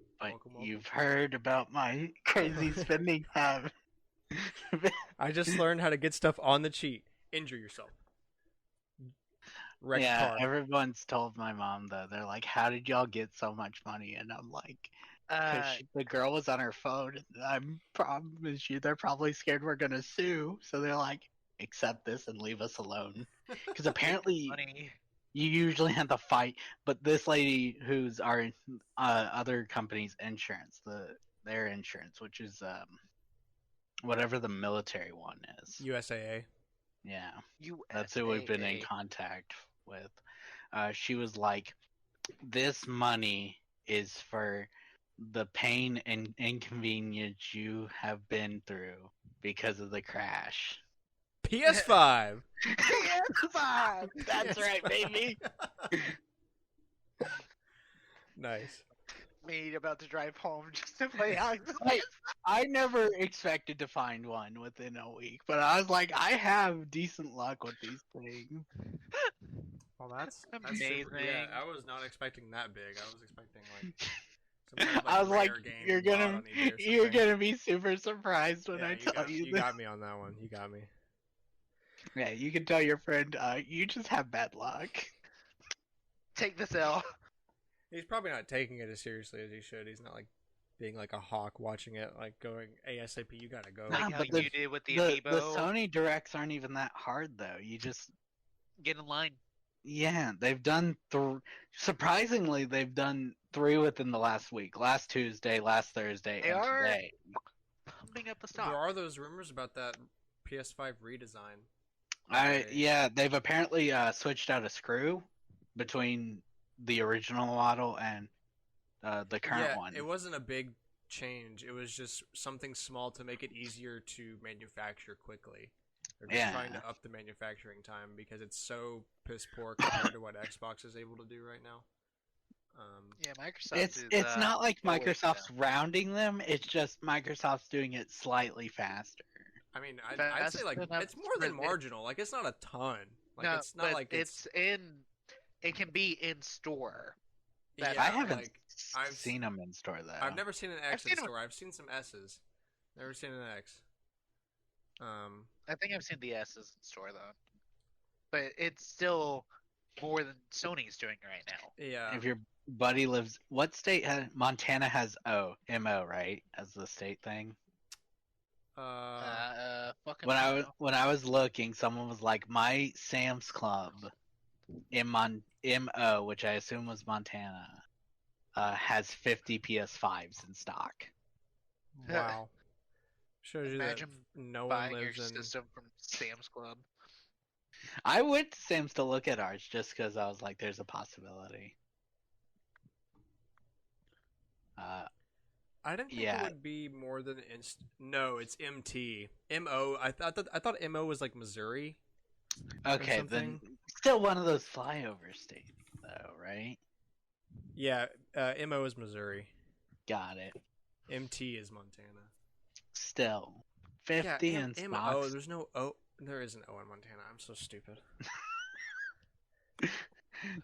You've heard about my crazy spending habit. I just learned how to get stuff on the cheat. Injure yourself. Wreck car. Everyone's told my mom though. They're like, "How did y'all get so much money?" And I'm like, the girl was on her phone. And I'm promise you, they're probably scared we're gonna sue. So they're like, "Accept this and leave us alone." Because apparently. You usually have to fight, but this lady who's our other company's insurance, their insurance, which is whatever the military one is. USAA. Yeah. That's who we've been in contact with. She was like, this money is for the pain and inconvenience you have been through because of the crash. PS5. PS5. That's right, baby. Nice. Me about to drive home just to play out. I never expected to find one within a week, but I was like, I have decent luck with these things. Well, that's Amazing. super. Yeah, I was not expecting that big. I was expecting like some kind of I was like, rare game you're bought gonna on eBay or you're something. gonna be super surprised when Yeah, I tell you you this. got me on that one. You got me. Yeah, you can tell your friend, you just have bad luck. Take this L. He's probably not taking it as seriously as he should. He's not like being like a hawk watching it, like going ASAP. You gotta go. Nah, Like how but you did with the the amiibo. Sony directs aren't even that hard though. You just Get in line. yeah, they've done surprisingly they've done 3 within the last week. Last Tuesday, last Thursday, They and are today. pumping up the There stock. are those rumors about that PS5 redesign. Yeah, they've apparently switched out a screw between the original model and the current one. It wasn't a big change. It was just something small to make it easier to manufacture quickly. They're just trying to up the manufacturing time because it's so piss poor compared to what Xbox is able to do right now. Yeah, Microsoft. It's not like always Microsoft's rounding them. It's just Microsoft's doing it slightly faster. I mean, I'd say like it's more than marginal. Like it's not a ton. Like no, it's not but like it's in. It can be in store. Yeah, I haven't like, seen them in store though. I've never seen an X I've in seen store. I've seen some S's. Never seen an X. I think I've seen the S's in store though, but it's still more than Sony's doing right now. Yeah. If your buddy lives, what state has Montana has MO right as the state thing? Fucking When I was looking, someone was like, my Sam's Club in MO, which I assume was Montana, has 50 PS5s in stock. Wow. Shows you Imagine that no one buying your lives in. system from Sam's Club. I went to Sam's to look at ours just because I was like, there's a possibility. I didn't think it would be more than No, it's MT. MO. I thought MO was like Missouri. Okay, then still one of those flyover states, though, right? Yeah, MO is Missouri. Got it. MT is Montana. Still, 50 in MO. stocks. There's no O. There is an O in Montana. I'm so stupid.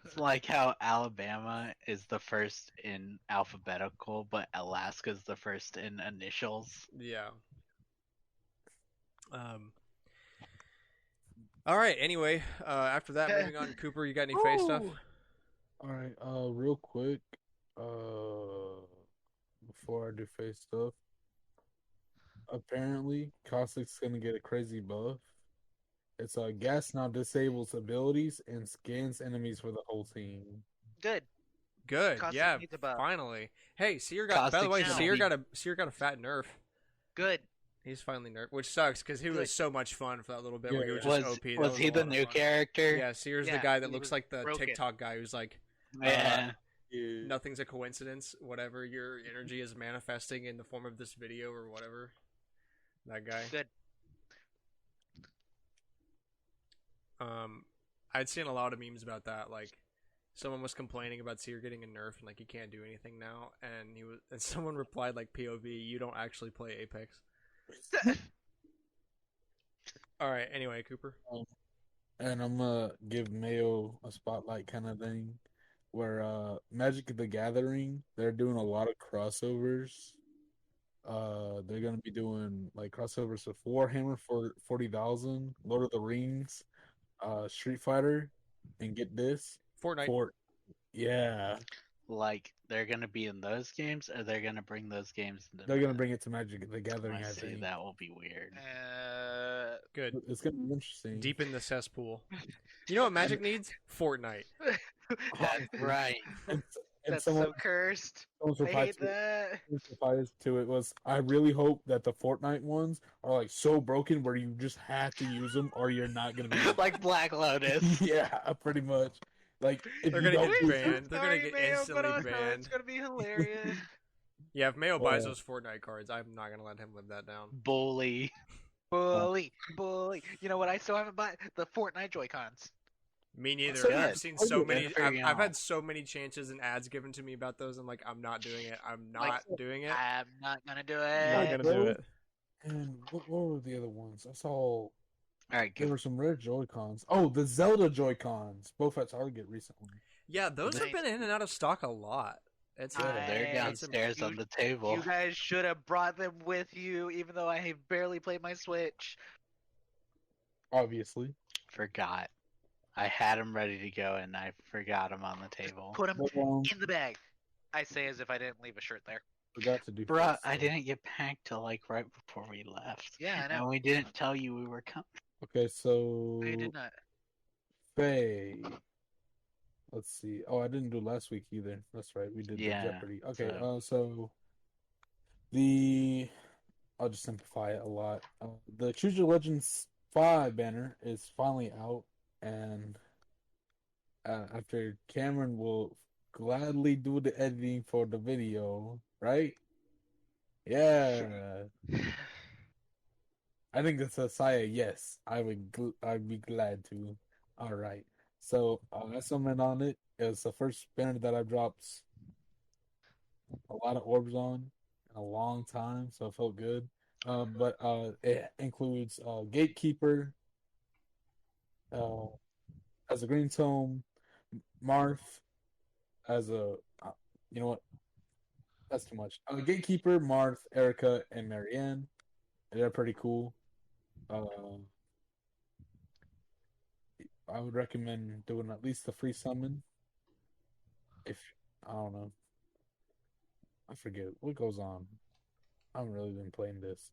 It's like how Alabama is the first in alphabetical, but Alaska's the first in initials. Yeah. All right. Anyway, after that, moving on. Cooper, you got any face stuff? All right. Real quick. Before I do face stuff, apparently Caustic's gonna get a crazy buff. It's gas now disables abilities and scans enemies for the whole team. Good. Good. Caustic Yeah. needs a buff. Finally. Hey, Seer got. By the way, Seer got a fat nerf. Good. He's finally nerfed, which sucks because he was so much fun for that little bit where he was Was, just OP. was he the new character? Yeah, Seer's the Yeah, guy that he looks was like the broken. TikTok guy who's like, Yeah. nothing's a coincidence. Whatever your energy is manifesting in the form of this video or whatever. That guy. Good. I'd seen a lot of memes about that. Like, someone was complaining about Seer getting a nerf and like he can't do anything now, and someone replied like, "POV, you don't actually play Apex." All right. Anyway, Cooper. And I'm gonna give Mayo a spotlight kind of thing, where Magic the Gathering, they're doing a lot of crossovers. They're gonna be doing like crossovers with Warhammer for 40,000, Lord of the Rings, Street Fighter, and get this Fortnite. Yeah. Like they're gonna be in those games, or they're gonna bring those games into They're gonna bring it to Magic the Gathering. I I see, think that will be weird. Good. It's gonna be interesting. Deep in the cesspool. You know what Magic needs? Fortnite. That's right. And That's someone, so cursed. someone's I reply hate to it- that. someone's reply to it was, I really hope that the Fortnite ones are like so broken where you just have to use them or you're not gonna be Like Black Lotus. yeah, pretty much. Like if They're you gonna don't get use banned. They're gonna get instantly banned. It's gonna be hilarious. Yeah, if Mayo buys Yeah. those Fortnite cards, I'm not gonna let him live that down. Bully. bully. You know what? I still haven't bought the Fortnite Joy-Cons. Me neither. So I've good. seen Oh, so good. many. Good for you. I've had so many chances and ads given to me about those. I'm like, I'm not doing it. I'm not doing it. I'm not gonna do I'm not it. gonna do it. And what were the other ones? I saw All right, There go. were some rare Joy-Cons. Oh, the Zelda Joy-Cons, both at Target recently. Yeah, those have Nice. been in and out of stock a lot. It's Yeah. They're that's downstairs on the table. You guys should have brought them with you, even though I have barely played my Switch. Obviously. Forgot. I had them ready to go, and I forgot them on the table. Put them But, in the bag. I say as if I didn't leave a shirt there. forgot to do Bruh, first, I so. didn't get packed till like right before we left. Yeah, I know. And we didn't tell you we were coming. Okay, so I did not. Faye. Let's see. Oh, I didn't do last week either. That's right. We did Yeah, the Jeopardy. Okay, so- so the I'll just simplify it a lot. The Choose Your Legends 5 banner is finally out, and after Cameron will gladly do the editing for the video, right? Yeah. I think it's a Saya. Yes, I'd be glad to. All right. So I summoned on it. It's the first banner that I've dropped a lot of orbs on in a long time, so it felt good. But it includes Gatekeeper uh, as a green tome, Marth as a you know what? That's too much. Gatekeeper, Marth, Erica, and Marianne. They're pretty cool. I would recommend doing at least the free summon. If I don't know, I forget what goes on. I haven't really been playing this.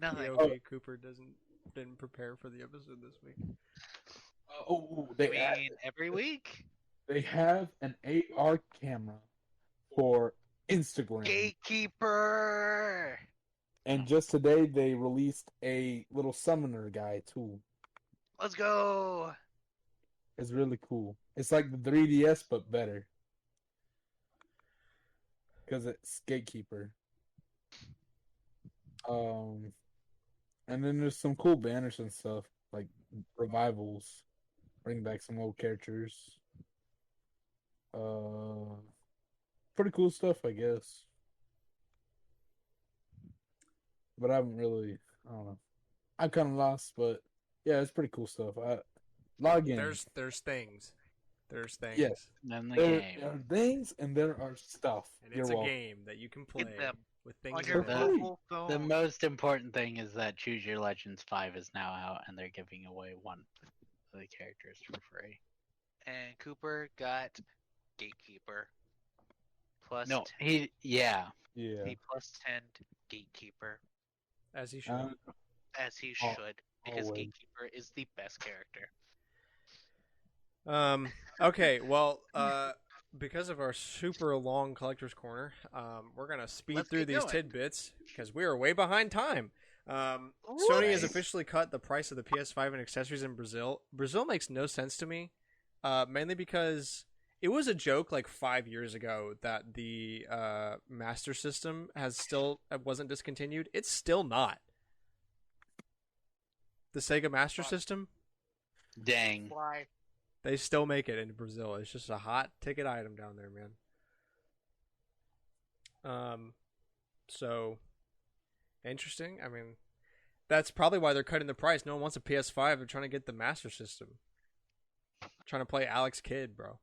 Nothing. POV Cooper didn't prepare for the episode this week. Oh, I mean, every week. they have an AR camera for Instagram, Gatekeeper. and just today they released a little summoner guy too. Let's go. It's really cool. It's like the 3DS but better because it's Gatekeeper. And then there's some cool banners and stuff like revivals, bring back some old characters. Pretty cool stuff, I guess. But I haven't really, I don't know. I'm kind of lost, but yeah, it's pretty cool stuff. I log in. There's things. There's things. Yes. In the There game. are things and there are stuff. And You're it's a welcome. game that you can play them with On things your in it. free. mobile phone. The most important thing is that Choose Your Legends 5 is now out, and they're giving away one of the characters for free. And Cooper got Gatekeeper. Plus No, 10, yeah. Yeah. the plus 10 Gatekeeper. As he should. As he Oh, should. Because always. Gatekeeper is the best character. Okay, well, because of our super long collector's corner, we're gonna speed Let's through get these going. tidbits because we are way behind time. Sony has officially cut the price of the PS5 and accessories in Brazil. Brazil makes no sense to me, mainly because it was a joke like 5 years ago that the Master System wasn't discontinued. It's still not. The Sega Master System, Dang. Why? they still make it in Brazil. It's just a hot ticket item down there, man. So interesting. I mean, that's probably why they're cutting the price. No one wants a PS5. They're trying to get the Master System. Trying to play Alex Kidd, bro.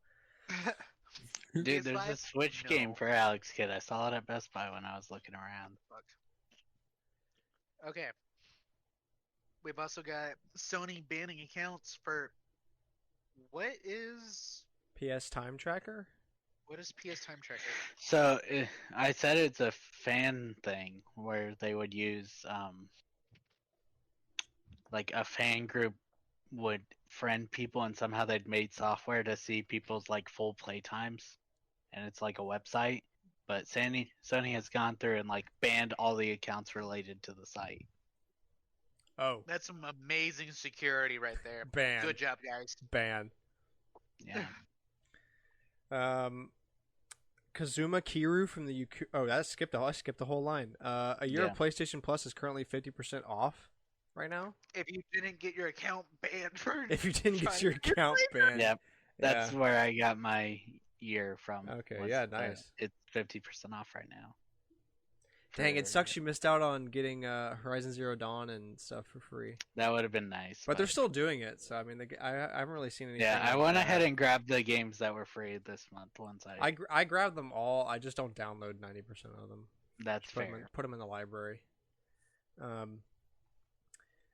Dude, there's a PS5? Switch No. game for Alex Kidd. I saw it at Best Buy when I was looking around. Fuck. Okay. We've also got Sony banning accounts for what is PS Time Tracker. PS Time Tracker? So I said it's a fan thing where they would use like a fan group would friend people and somehow they'd made software to see people's like full play times, and it's like a website. But Sony has gone through and like banned all the accounts related to the site. Oh, That's some amazing security right there. ban. Good job, guys. Ban. Yeah. Kazuma Kiryu from the I skipped the whole line. A year of Yeah. PlayStation Plus is currently 50% off right now. If you didn't get your account banned for If you didn't trying get your to get account later. banned. Yep. That's Yeah. where I got my year from. Okay, was yeah, the- nice. It's 50% off right now. Dang, it sucks you missed out on getting Horizon Zero Dawn and stuff for free. That would have been nice. But they're still doing it, so I mean, I haven't really seen anything. Yeah, I like went that. ahead and grabbed the games that were free this month. Once I grabbed them all. I just don't download 90% of them. That's Just fair. put them in the library.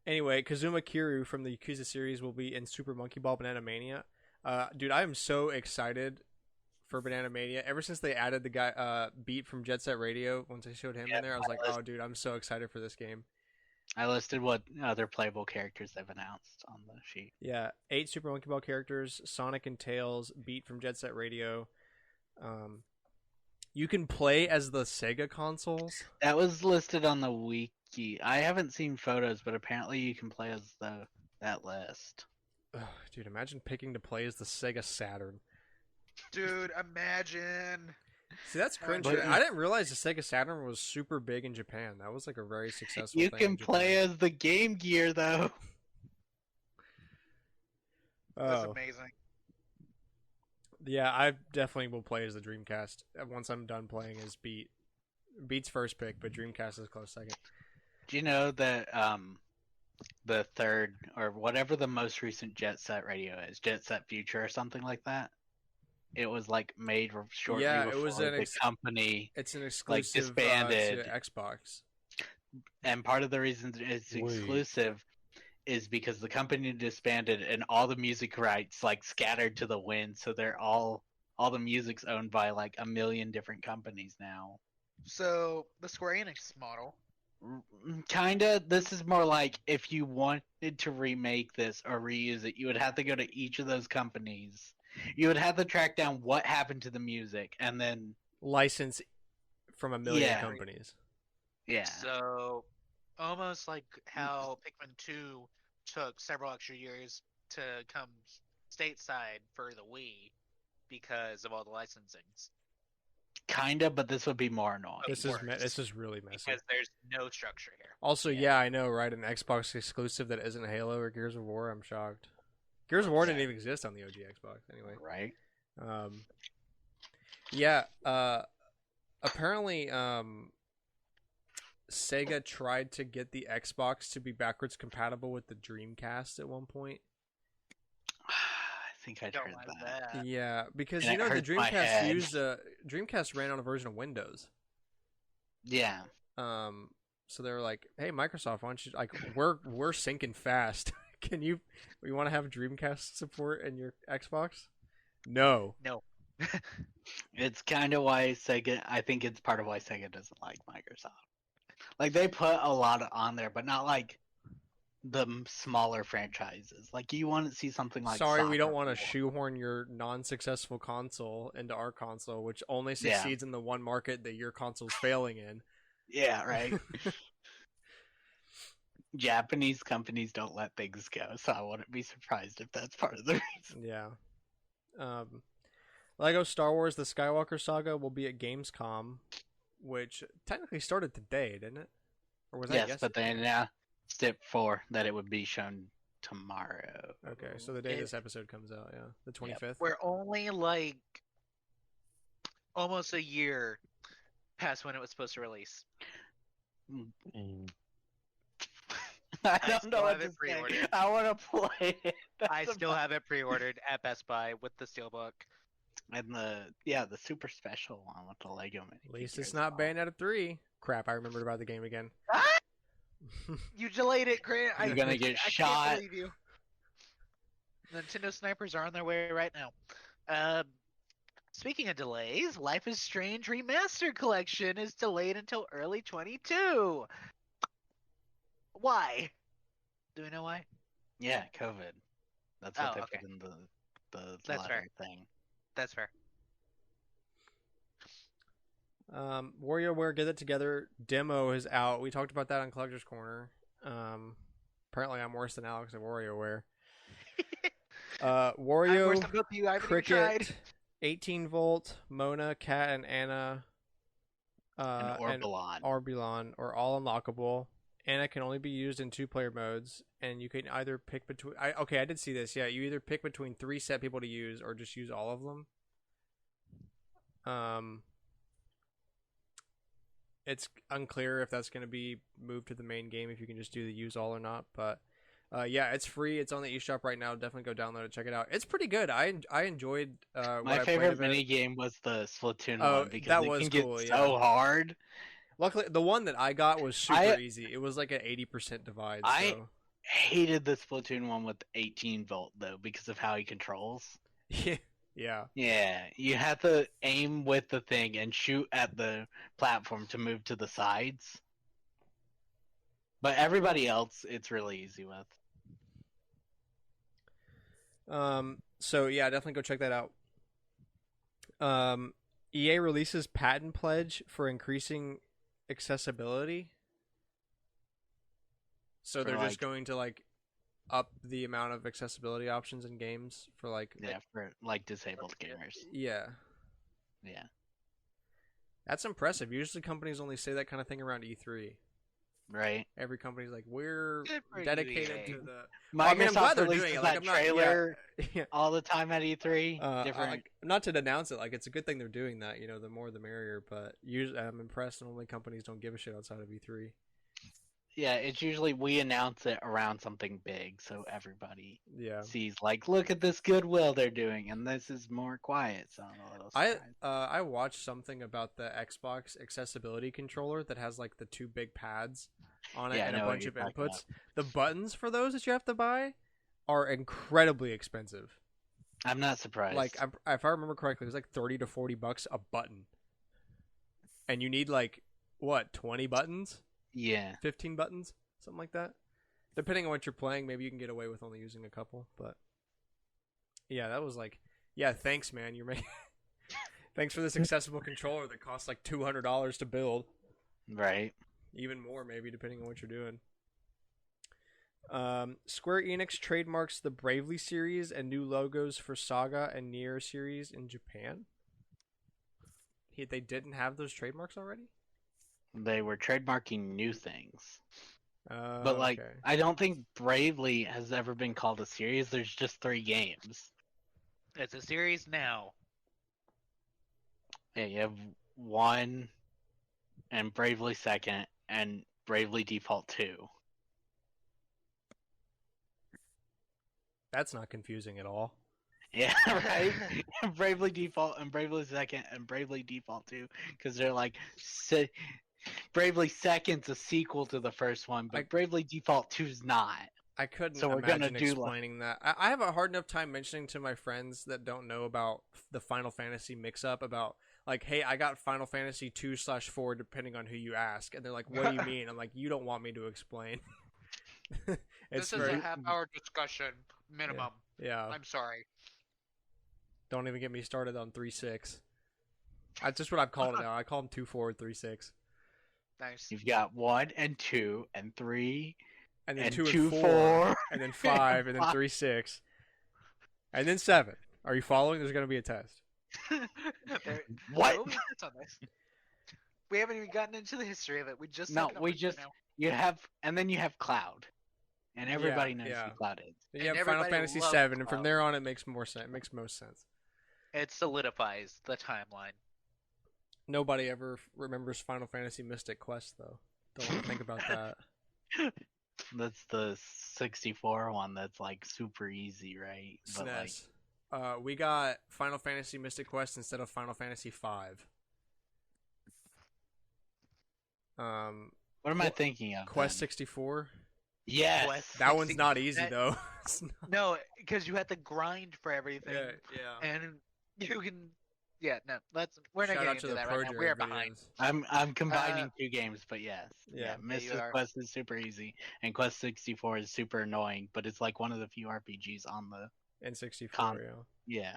Anyway, Kazuma Kiryu from the Yakuza series will be in Super Monkey Ball Banana Mania. Dude, I am so excited for Banana Mania. Ever since they added the guy Beat from Jet Set Radio, once they showed him in there, I was like, oh, dude, I'm so excited for this game. I listed what other playable characters they've announced on the sheet. Yeah, 8 Super Monkey Ball characters, Sonic and Tails, Beat from Jet Set Radio. You can play as the Sega consoles. That was listed on the wiki. I haven't seen photos, but apparently you can play as that list. Ugh, dude, imagine picking to play as the Sega Saturn. Dude, imagine. See, that's cringe. But- I didn't realize the Sega Saturn was super big in Japan. That was like a very successful You thing can in play Japan. as the Game Gear though. That's Oh, amazing. yeah, I definitely will play as the Dreamcast once I'm done playing as Beat. Beat's first pick, but Dreamcast is close second. Do you know that the third or whatever the most recent Jet Set Radio is, Jet Set Future or something like that? It was like made shortly Yeah, it before was an the company, It's an exclusive disbanded. to Xbox. and part of the reason it's Wait. exclusive is because the company disbanded and all the music rights like scattered to the wind, so they're all the music's owned by like a million different companies now. So the Square Enix model. Kinda. This is more like if you wanted to remake this or reuse it, you would have to go to each of those companies. You would have to track down what happened to the music, and then License from a million Yeah. companies. yeah, So almost like how Pikmin 2 took several extra years to come stateside for the Wii because of all the licensings. kinda. But this would be more annoying. This worse. is really messy. Because there's no structure here. Also, Yeah. yeah, I know, right? An Xbox exclusive that isn't Halo or Gears of War. I'm shocked. Gears of War didn't even exist on the OG Xbox, anyway. Right? Yeah. Apparently, Sega tried to get the Xbox to be backwards compatible with the Dreamcast at one point. I think I'd Don't heard like that. that. Yeah, because And you it know the hurts my Dreamcast head. used Dreamcast ran on a version of Windows. Yeah. So they were like, "Hey, Microsoft, why don't you like we're syncing fast? We want to have Dreamcast support in your Xbox?" No. No. It's kind of why Sega. I think it's part of why Sega doesn't like Microsoft. Like they put a lot on there, but not like the smaller franchises. Like you want to see something like. Sorry, we don't Soccer want to Ball. shoehorn your non-successful console into our console, which only succeeds in the one market that your console's failing in. Yeah, right. Japanese companies don't let things go, so I wouldn't be surprised if that's part of the reason. Yeah. Lego Star Wars: The Skywalker Saga will be at Gamescom, which technically started today, didn't it? Or was that Yes, yesterday? but then step 4 that it would be shown tomorrow. Okay, so the day It- this episode comes out, yeah, the 25th. We're only like almost a year past when it was supposed to release. And I I don't still know what have to it say. pre-ordered. I want to play it. I That's still about- have it pre-ordered at Best Buy with the steelbook. And the super special one with the Lego mini. At least it's not Bayonetta 3. Crap, I remembered about the game again. You delayed it, Grant. You're gonna get shot. Can't believe you. Nintendo snipers are on their way right now. Speaking of delays, Life is Strange Remastered Collection is delayed until early 22. Why? Do we know why? Yeah, COVID. That's what Oh, they okay. put in the That's letter fair. thing. That's fair. WarioWare Get It Together demo is out. We talked about that on Collector's Corner. Apparently I'm worse than Alex at WarioWare. I'm Wario, worse than both of you. I haven't even tried. Cricket, 18 Volt, Mona, Cat, and Anna, And Orbulon. Arbulon are all unlockable. Anna can only be used in 2-player modes, and you can either pick between. I did see this. Yeah, you either pick between 3 set people to use, or just use all of them. it's unclear if that's going to be moved to the main game, if you can just do the use all or not. But yeah, it's free. It's on the eShop right now. Definitely go download it, check it out. It's pretty good. I enjoyed what My I favorite played of mini it. game was the Splatoon Oh, one because that it was can cool, get yeah. so hard. Luckily, the one that I got was super I- easy. It was like an 80% divide. I- So Hated the Splatoon one with 18 volt though because of how he controls. yeah. Yeah, you have to aim with the thing and shoot at the platform to move to the sides. But everybody else, it's really easy with. So yeah, definitely go check that out. EA releases patent pledge for increasing accessibility. So For, they're just like- going to like up the amount of accessibility options in games for like Yeah, for like disabled gamers. yeah. Yeah. That's impressive. Usually companies only say that kind of thing around E3. Right. Every company's like, we're Good for you, dedicated EA. to the. Microsoft I mean, I'm glad they're releases doing it. that Like, I'm not trailer Yeah. all the time at E3. Different. Like, not to denounce it, like it's a good thing they're doing that. You know, the more the merrier. But usually, I'm impressed. Normally, companies don't give a shit outside of E3. Yeah, it's usually we announce it around something big so everybody Yeah, sees like, look at this goodwill they're doing, and this is more quiet, so I'm a little surprised. I watched something about the Xbox accessibility controller that has like the two big pads on it Yeah, I and a know what bunch you're of talking inputs. The buttons for those that you have to buy are incredibly expensive. I'm not surprised. Like, if I remember correctly, it was like $30 to $40 a button, and you need like what 20 buttons. yeah, 15 buttons, something like that. Depending on what you're playing, maybe you can get away with only using a couple. But yeah, that was like, yeah, thanks, man. You're making thanks for this accessible controller that costs like $200 to build, right. even more maybe depending on what you're doing. Square Enix trademarks the Bravely series and new logos for Saga and Nier series in Japan. They didn't have those trademarks already? They were trademarking new things. But like, okay. I don't think Bravely has ever been called a series. There's just 3 games. It's a series now. Yeah, you have 1, and Bravely 2nd, and Bravely Default 2. That's not confusing at all. Yeah, right. Bravely Default and Bravely 2nd and Bravely Default 2, because they're like, Bravely 2nd's a sequel to the first one, but Bravely Default 2's not. I couldn't So we're gonna imagine do, like- explaining that. I have a hard enough time mentioning to my friends that don't know about the Final Fantasy mix-up about, like, hey, I got Final Fantasy 2/4 depending on who you ask. And they're like, what do you mean? I'm like, you don't want me to explain. This is a half-hour discussion minimum. Yeah, I'm sorry. don't even get me started on 3.6. That's just what I've called it now. I call them 2.4, 3.6. Nice. You've got 1 and 2 and 3 And then and 2 2, and 4, 4. and then 5, and then 3.6. And then 7. Are you following? There's going to be a test. What? There will be a test on this. We haven't even gotten into the history of it. We just No, said we numbers just- right now. You have, and then you have Cloud, and everybody knows yeah. who Cloud is. Then you And have Final everybody Fantasy loves 7, and from Cloud. there on, it makes more sense. It makes most sense. It solidifies the timeline. Nobody ever remembers Final Fantasy Mystic Quest, though. Don't want to think about that. That's the 64 one. That's like super easy, right? But like, SNES. We got Final Fantasy Mystic Quest instead of Final Fantasy 5. what am I thinking of? Quest then? 64. Yes. Quest That one's 60 not easy, that- though. It's not- No, because you had to grind for everything, yeah. and you can. Yeah, no, we're not Shout getting out into to the that right now. Project We're behind. videos. I'm combining 2 games, but yes. Yeah. Yeah, you Mystic are. Quest is super easy, and Quest 64 is super annoying, but it's like one of the few RPGs on the. N64, Con- yeah. Yeah.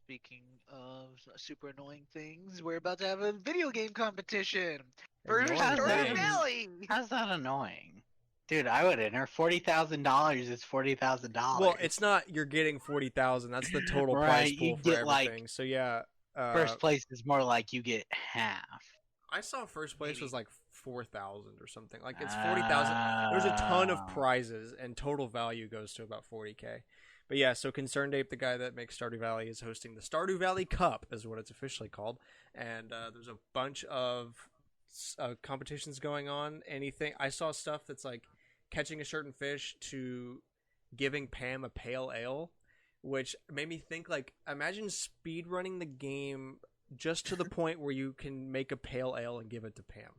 Speaking of super annoying things, we're about to have a video game competition for Annoying Stardew things. Valley. How's that annoying? Dude, I would enter. $40,000 is $40,000. Well, it's not you're getting 40,000. That's the total price Right, pool you for get, like, everything. So yeah, First place is more like you get half. I saw first place Maybe. was like 4,000 or something. Like it's 40,000. There's a ton of prizes, and total value goes to about 40K. But yeah, so Concerned Ape, the guy that makes Stardew Valley, is hosting the Stardew Valley Cup, is what it's officially called. And there's a bunch of competitions going on. Anything I saw stuff that's like catching a certain fish to giving Pam a pale ale, which made me think like imagine speed running the game just to the point where you can make a pale ale and give it to Pam.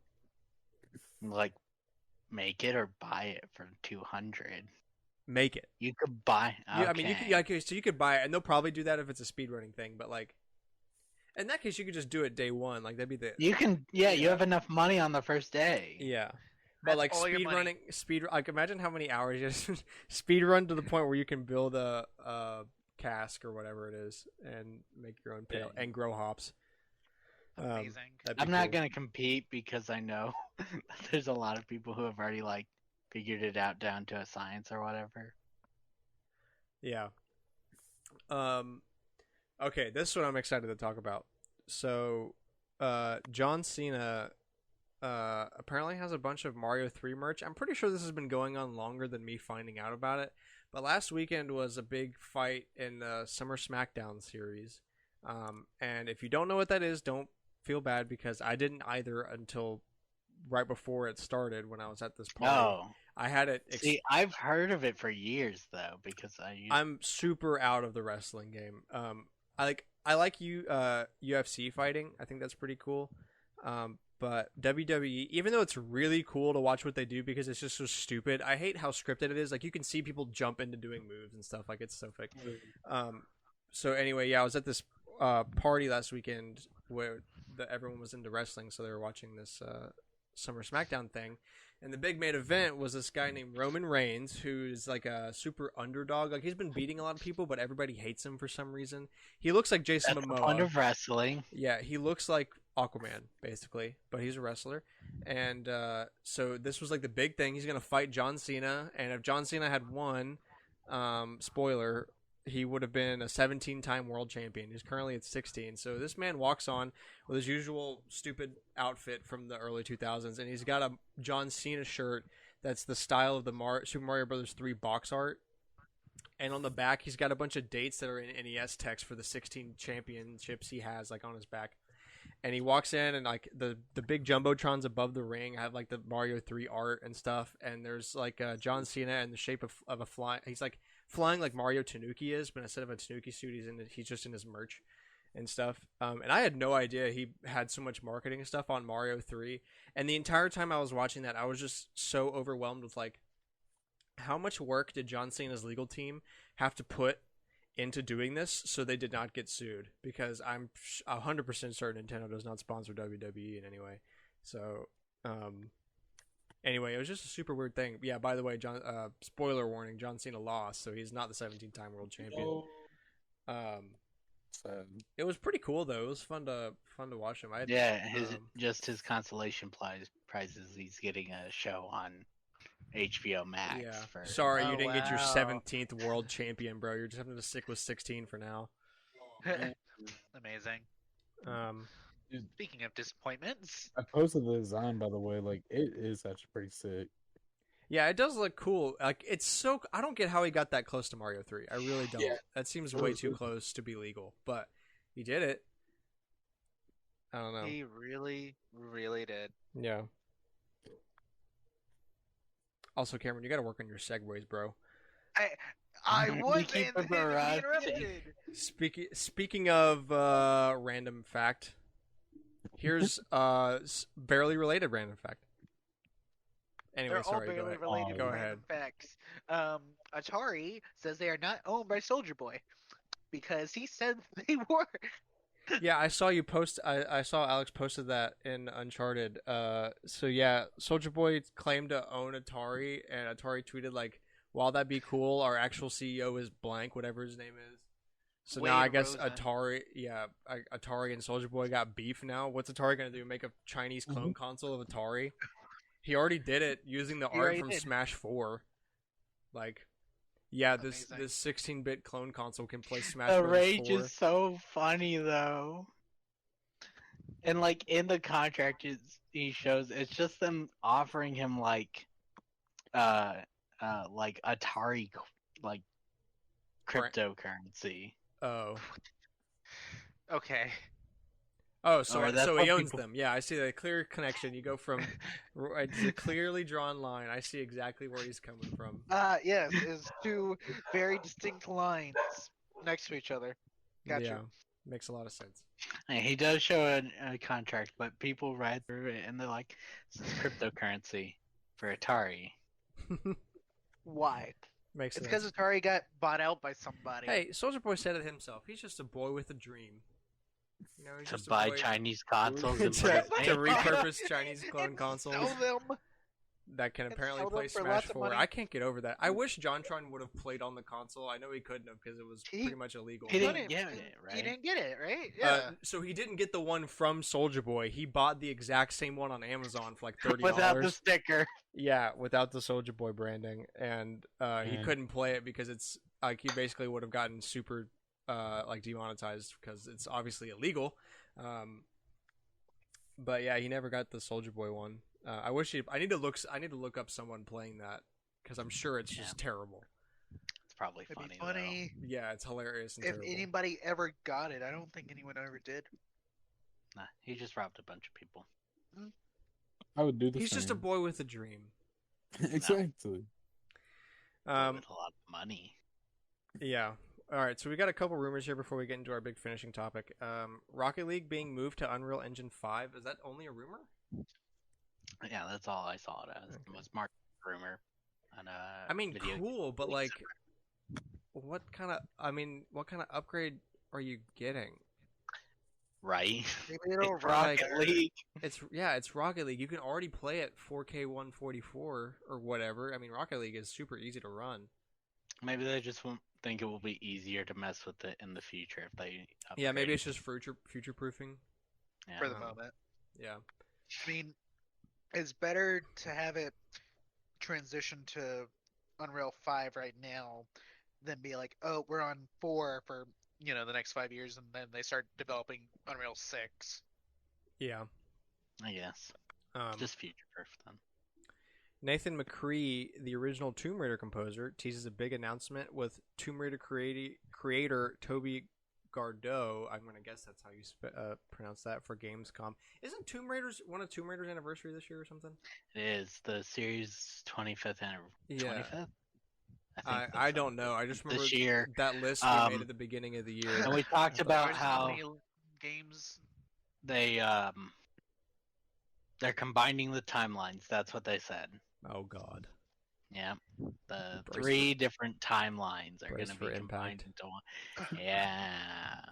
Like, make it or buy it for 200. Make it. You could buy. Okay. Yeah, I mean, so you could buy it, and they'll probably do that if it's a speedrunning thing. But like, in that case, you could just do it day one. Like that'd be the You can. Yeah, you have enough money on the first day. yeah. But That's like all your money. like imagine how many hours you just speed run to the point where you can build a cask or whatever it is and make your own pale and grow hops. Amazing. That'd be I'm not cool. gonna compete because I know there's a lot of people who have already like figured it out down to a science or whatever. Yeah. Okay, this is what I'm excited to talk about. So, John Cena apparently has a bunch of Mario 3 merch. I'm pretty sure this has been going on longer than me finding out about it. But last weekend was a big fight in the Summer SmackDown series. And if you don't know what that is, don't feel bad because I didn't either until right before it started when I was at this party. Oh, I had it. see, I've heard of it for years though because I'm super out of the wrestling game. I like UFC fighting. I think that's pretty cool. But WWE, even though it's really cool to watch what they do because it's just so stupid, I hate how scripted it is. Like you can see people jump into doing moves and stuff. Like it's so fake. So anyway, yeah, I was at this party last weekend where everyone was into wrestling, so they were watching this Summer SmackDown thing. And the big main event was this guy named Roman Reigns, who's like a super underdog. Like he's been beating a lot of people, but everybody hates him for some reason. He looks like Jason that's Momoa. the point of wrestling. Yeah, he looks like Aquaman basically, but he's a wrestler. And so this was like the big thing. He's gonna fight John Cena, and if John Cena had won, spoiler, he would have been a 17-time world champion. He's currently at 16. So this man walks on with his usual stupid outfit from the early 2000s, and he's got a John Cena shirt that's the style of the Super Mario Brothers 3 box art. And on the back, he's got a bunch of dates that are in NES text for the 16 championships he has, like on his back. And he walks in, and like the big jumbotrons above the ring have like the Mario 3 art and stuff. And there's like John Cena in the shape of a fly. He's like flying like Mario Tanuki is, but instead of a Tanuki suit, he's just in his merch and stuff. And I had no idea he had so much marketing stuff on Mario 3. And the entire time I was watching that, I was just so overwhelmed with like how much work did John Cena's legal team have to put into doing this so they did not get sued, because I'm 100% certain Nintendo does not sponsor WWE in any way. So anyway, it was just a super weird thing. Yeah, by the way, John, spoiler warning, John Cena lost, so he's not the 17-time world champion. It was pretty cool though. It was fun to watch him. His consolation prizes. He's getting a show on HBO Max. Yeah. For... Sorry, you didn't get your wow. 17th world champion, bro. You're just having to stick with 16 for now. Amazing. Um, Speaking of disappointments, I posted the design, by the way. Like, it is actually pretty sick. yeah, it does look cool. Like, it's so. I don't get how he got that close to Mario 3. I really don't. Yeah. That seems way too close to be legal, but he did it. I don't know. he really, really did. Yeah. Also, Cameron, you got to work on your segues, bro. I We was keep and interrupting. interrupted. Speaking of random fact, here's barely related random fact. Anyway, They're sorry. all barely related Go random ahead. facts. Atari says they are not owned by Soldier Boy because he said they were. Yeah, I saw you post. I saw Alex posted that in Uncharted. So yeah, Soldier Boy claimed to own Atari, and Atari tweeted like, "While that be cool, our actual CEO is blank, whatever his name is." So now I Wade guess Rosen. Atari and Soldier Boy got beef now. What's Atari gonna do? Make a Chinese clone console of Atari? He already did it using the art already from did. Smash 4. Like, yeah, this Amazing. 16-bit clone console can play Smash The Bros. rage 4. is so funny though. And like in the contract he shows, it's just them offering him like Atari like cryptocurrency. Oh. Okay. Oh, Or so that's so what he owns people- them. Yeah, I see the clear connection. You go from it's a clearly drawn line. I see exactly where he's coming from. Yes, is two very distinct lines next to each other. Gotcha. Yeah, makes a lot of sense. Hey, he does show a contract, but people read through it and they're like, "This is cryptocurrency for Atari." Why? Makes It's sense. because Atari got bought out by somebody. Hey, Soldier Boy said it himself. He's just a boy with a dream. You know, he's To just buy a boy Chinese consoles to, and put it to in- repurpose Chinese clone And consoles sell them. that can and apparently sell them play for Smash lots of 4. money. I can't get over that. I wish JonTron would have played on the console. I know he couldn't have because it was He- pretty much illegal. He didn't Couldn't- get he- it, right? He didn't get it, right? Yeah. So he didn't get the one from Soldier Boy. He bought the exact same one on Amazon for like $30. Without the sticker. Yeah, without the Soldier Boy branding, and he Man. couldn't play it because it's like he basically would have gotten super like demonetized because it's obviously illegal. But yeah, he never got the Soldier Boy one. I wish he. I need to look up someone playing that because I'm sure it's just terrible. It's probably It'd funny. be funny Yeah, it's hilarious and if terrible. anybody ever got it. I don't think anyone ever did. Though. Nah, he just robbed a bunch of people. I would do the He's same. just a boy with a dream. Exactly. With a lot of money. Yeah. All right, so we got a couple rumors here before we get into our big finishing topic. Rocket League being moved to Unreal Engine 5, is that only a rumor? Yeah, that's all I saw it as. Okay. Was Mark rumor. On, I mean, video cool, but game. like, what kind of upgrade are you getting? Right. Maybe it'll It's run Rocket better. League. It's Rocket League. You can already play it 4K 144 or whatever. I mean, Rocket League is super easy to run. Maybe they just won't think it will be easier to mess with it in the future if they. Yeah, maybe upgrade. it's just future proofing. Yeah. For the Um, moment. Yeah. I mean, it's better to have it transition to Unreal 5 right now than be like, oh, we're on 4 for, the next 5 years, and then they start developing Unreal 6. Yeah. I guess. Um, Just future proof then. Nathan McCree, the original Tomb Raider composer, teases a big announcement with Tomb Raider creator Toby Gardot. I'm gonna guess that's how you pronounce that for Gamescom. Isn't Tomb Raider's one of Tomb Raider's anniversary this year or something? It is the series 25th Yeah. 25th. I don't know. I just remember this year. that list we made at the beginning of the year. And we talked about There's how many games. they're combining the timelines. That's what they said. Oh God. Yeah, the Brace 3 different timelines are going brace to for be combined impact. into one. Yeah,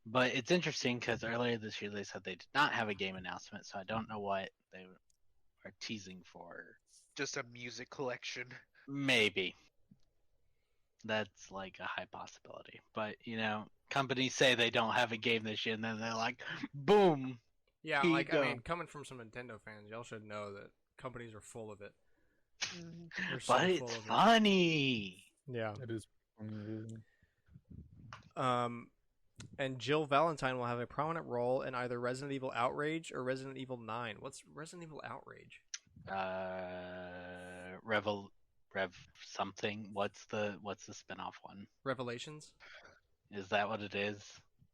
but it's interesting because earlier this year they said they did not have a game announcement, so I don't know what they are teasing for. Just a music collection. Maybe that's like a high possibility, but companies say they don't have a game this year, and then they're like, boom. Yeah, Here you like I go. mean, coming from some Nintendo fans, y'all should know that companies are full of it. They're so But full it's of it. funny. Yeah. It is funny, isn't it? And Jill Valentine will have a prominent role in either Resident Evil Outrage or Resident Evil 9. What's Resident Evil Outrage? Rev something. What's the spin-off one? Revelations? Is that what it is?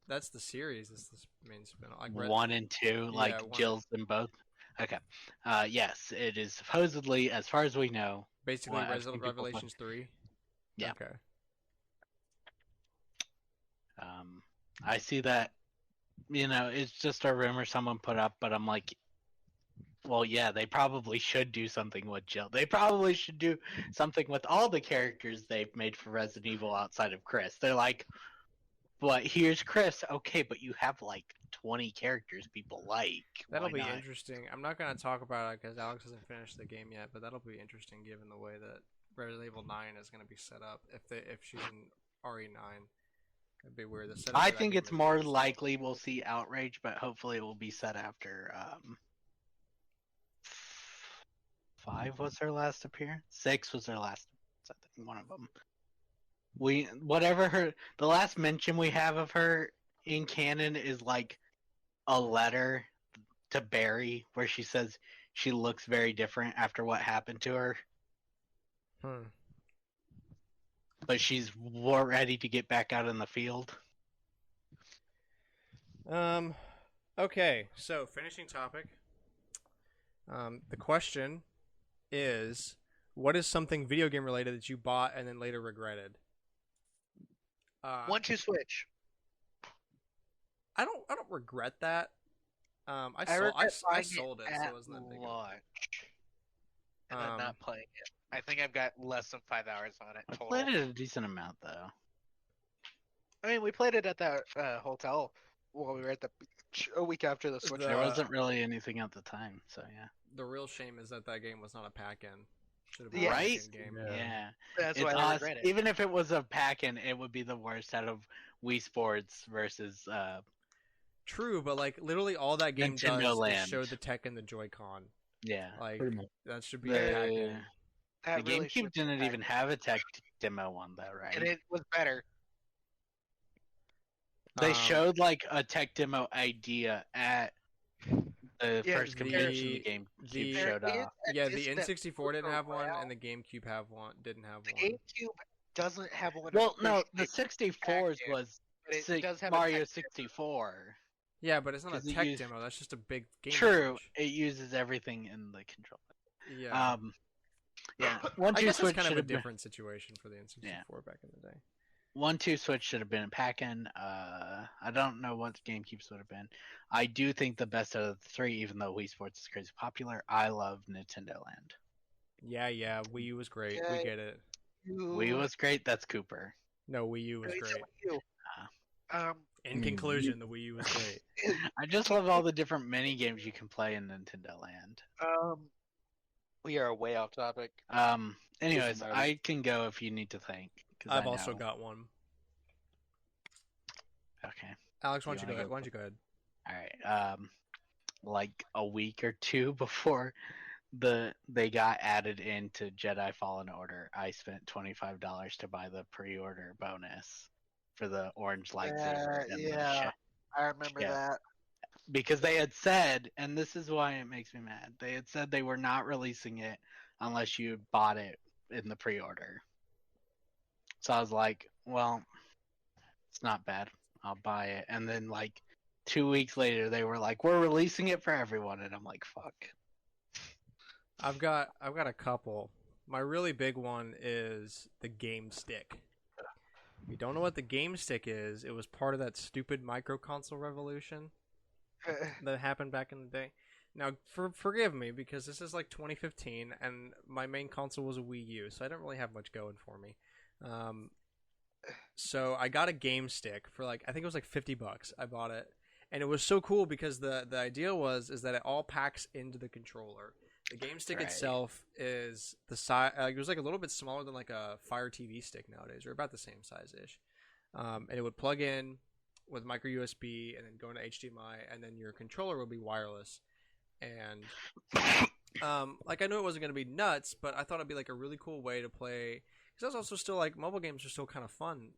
That's the series. That's the main spin-off. Like 1 and 2, like Yeah, one- Jill's in both. Okay. Yes, it is supposedly, as far as we know. basically Well, I've seen people Revelations 3. Yeah. Okay. I see that. It's just a rumor someone put up, but I'm like, well, yeah, they probably should do something with Jill. They probably should do something with all the characters they've made for Resident Evil outside of Chris. They're like, but here's Chris. Okay, but you have like 20 characters people like. That'll Why be not? interesting. I'm not going to talk about it because Alex hasn't finished the game yet, but that'll be interesting given the way that Resident Evil 9 is going to be set up. If she's in RE9, it'd be weird. The setup I for that think game it's is more interesting. likely we'll see Outrage, but hopefully it will be set after 5 was her last appearance. 6 was her last. I think one of them. The last mention we have of her in canon is like a letter to Barry where she says she looks very different after what happened to her, but she's ready to get back out in the field. Okay, so finishing topic. The question is, what is something video game related that you bought and then later regretted? 1-2 Switch. I don't regret that. I I sold regret I buying sold it, so at it wasn't that big. launch and then Um, not playing it. I think I've got less than 5 hours on it I total. played it a decent amount though. I mean, we played it at that hotel while we were at the beach a week after the Switch. The- There wasn't really anything at the time, so yeah. the real shame is that game was not a pack-in. Should have been Yeah. a Right? pack-in game. Yeah. Yeah. That's It's why I awesome. regret it. Even if it was a pack-in, it would be the worst out of Wii Sports versus True, but like literally all that game Nintendo does Land. is show the tech and the Joy-Con. yeah. Like Pretty much. that should be a pack-in. That The really GameCube should be didn't back. even have a tech demo one though, right? And it was better. They Um, showed like a tech demo idea at the Yeah, first convention the GameCube the- showed There is off. a Yeah, the disc that N64 didn't have one, around. and the GameCube didn't have The one. GameCube doesn't have one. Well, no, the officially, 64's pack-in, was but it does have a Mario tech 64. Yeah, but it's not a 'Cause it tech used- demo. That's just a big game. True, launch. it uses everything in the controller. Yeah. Yeah. I 1-2 guess it's Switch kind of should a have been different situation for the N64 back in the day. 1-2 Switch should have been a pack-in. I don't know what the GameCubes would have been. I do think the best out of the three, even though Wii Sports is crazy popular, I love Nintendo Land. Yeah. Wii U was great. We Okay. get it. Wii was great. That's Cooper. No, Wii U was It's great. up to you. In conclusion, the Wii U was great. I just love all the different mini games you can play in Nintendo Land. We are way off topic. Anyways, matter. I can go if you need to think. 'Cause I've I also know. got one. Okay. Alex, why You don't you wanna go ahead? go Why don't you go ahead? All right. Like a week or two before they got added into Jedi Fallen Order, I spent $25 to buy the pre-order bonus for the orange lightsaber and the yeah. ship. I remember Yeah. that. Because they had said, and this is why it makes me mad, they had said they were not releasing it unless you bought it in the pre-order. So I was like, well, it's not bad. I'll buy it. And then like 2 weeks later, they were like, we're releasing it for everyone, and I'm like, fuck. I've got a couple. My really big one is the Game Stick. If you don't know what the Game Stick is, it was part of that stupid micro console revolution that happened back in the day. Now, forgive me because this is like 2015, and my main console was a Wii U, so I didn't really have much going for me. So I got a Game Stick for like I think it was like $50. I bought it, and it was so cool because the idea is that it all packs into the controller. The Game Stick Right. itself is the size. It was like a little bit smaller than like a Fire TV stick nowadays, or about the same size ish. And it would plug in with micro USB and then go into HDMI, and then your controller would be wireless. And like I knew it wasn't going to be nuts, but I thought it'd be like a really cool way to play. Because I was also still like mobile games are still kind of fun.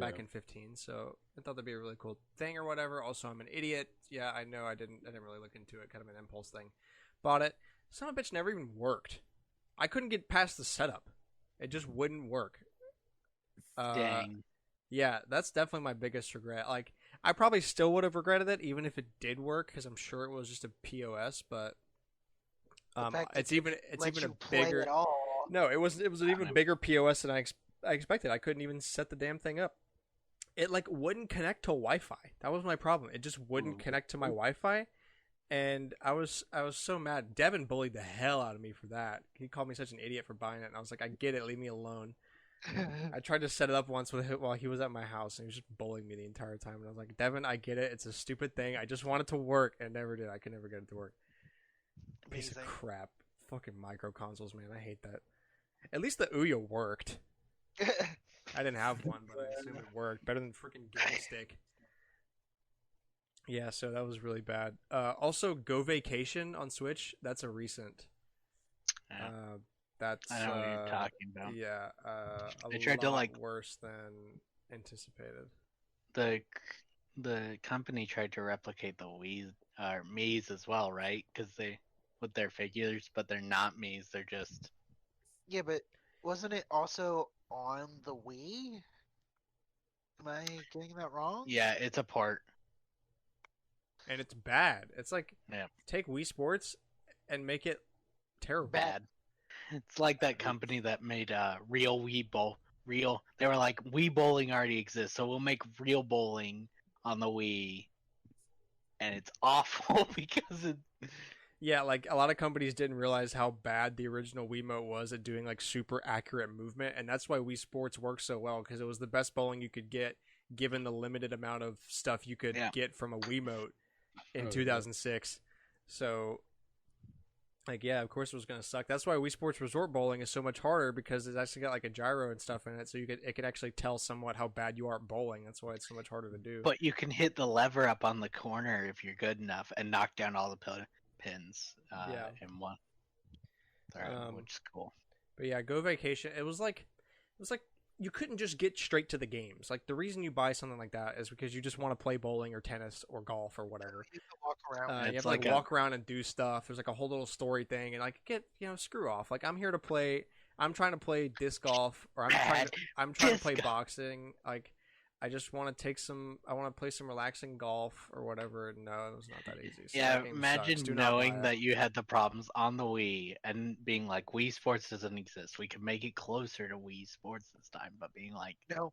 Back yeah. in 15, so I thought that'd be a really cool thing or whatever. Also, I'm an idiot. Yeah, I know. I didn't really look into it. Kind of an impulse thing. Bought it. Son of a bitch never even worked. I couldn't get past the setup. It just wouldn't work. Dang. Yeah, that's definitely my biggest regret. Like, I probably still would have regretted it even if it did work, because I'm sure it was just a POS. But The fact that it's even Let a you play bigger. it all. No, it was an even know. bigger POS than I expected. I couldn't even set the damn thing up. It like wouldn't connect to Wi-Fi. That was my problem. It just wouldn't connect to my Wi-Fi, and I was so mad. Devin bullied the hell out of me for that. He called me such an idiot for buying it, and I was like, I get it. Leave me alone. I tried to set it up once with him while he was at my house, and he was just bullying me the entire time. And I was like, Devin, I get it. It's a stupid thing. I just want it to work, and it never did. I could never get it to work. Piece of Amazing. crap. Fucking micro consoles, man. I hate that. At least the Ouya worked. I didn't have one, but I assume it worked. Better than freaking Game Stick. Yeah, so that was really bad. Also, Go Vacation on Switch. That's a recent. Yeah. That's I know what you're talking about. Yeah, They a tried to, lot like- worse than anticipated. The company tried to replicate the Wii or Mii's as well, right? Because they with their figures, but they're not Mii's. They're just Yeah, but wasn't it also on the Wii? Am I getting that wrong? yeah. It's a port. and it's bad. It's like Yeah. take Wii Sports and make it terrible. Bad. It's like that company that made real Wii Bowl. Real. They were like, Wii bowling already exists, so we'll make real bowling on the Wii, and it's awful because it. Yeah, like a lot of companies didn't realize how bad the original Wiimote was at doing like super accurate movement, and that's why Wii Sports worked so well because it was the best bowling you could get given the limited amount of stuff you could get from a Wiimote in 2006. So, like, yeah, of course it was gonna suck. That's why Wii Sports Resort Bowling is so much harder because it's actually got like a gyro and stuff in it, so it can actually tell somewhat how bad you are at bowling. That's why it's so much harder to do. But you can hit the lever up on the corner if you're good enough and knock down all the pins in one. Which is cool. But yeah, Go Vacation. It was like you couldn't just get straight to the games. Like the reason you buy something like that is because you just want to play bowling or tennis or golf or whatever. You can walk around. You have to like walk around and do stuff. There's like a whole little story thing, and like screw off. Like I'm here to play. I'm trying to play disc golf, or I'm trying to play boxing. Like I just want to I want to play some relaxing golf or whatever. No, it was not that easy. So yeah, imagine knowing that you had the problems on the Wii and being like, Wii Sports doesn't exist. We can make it closer to Wii Sports this time, but being like, no,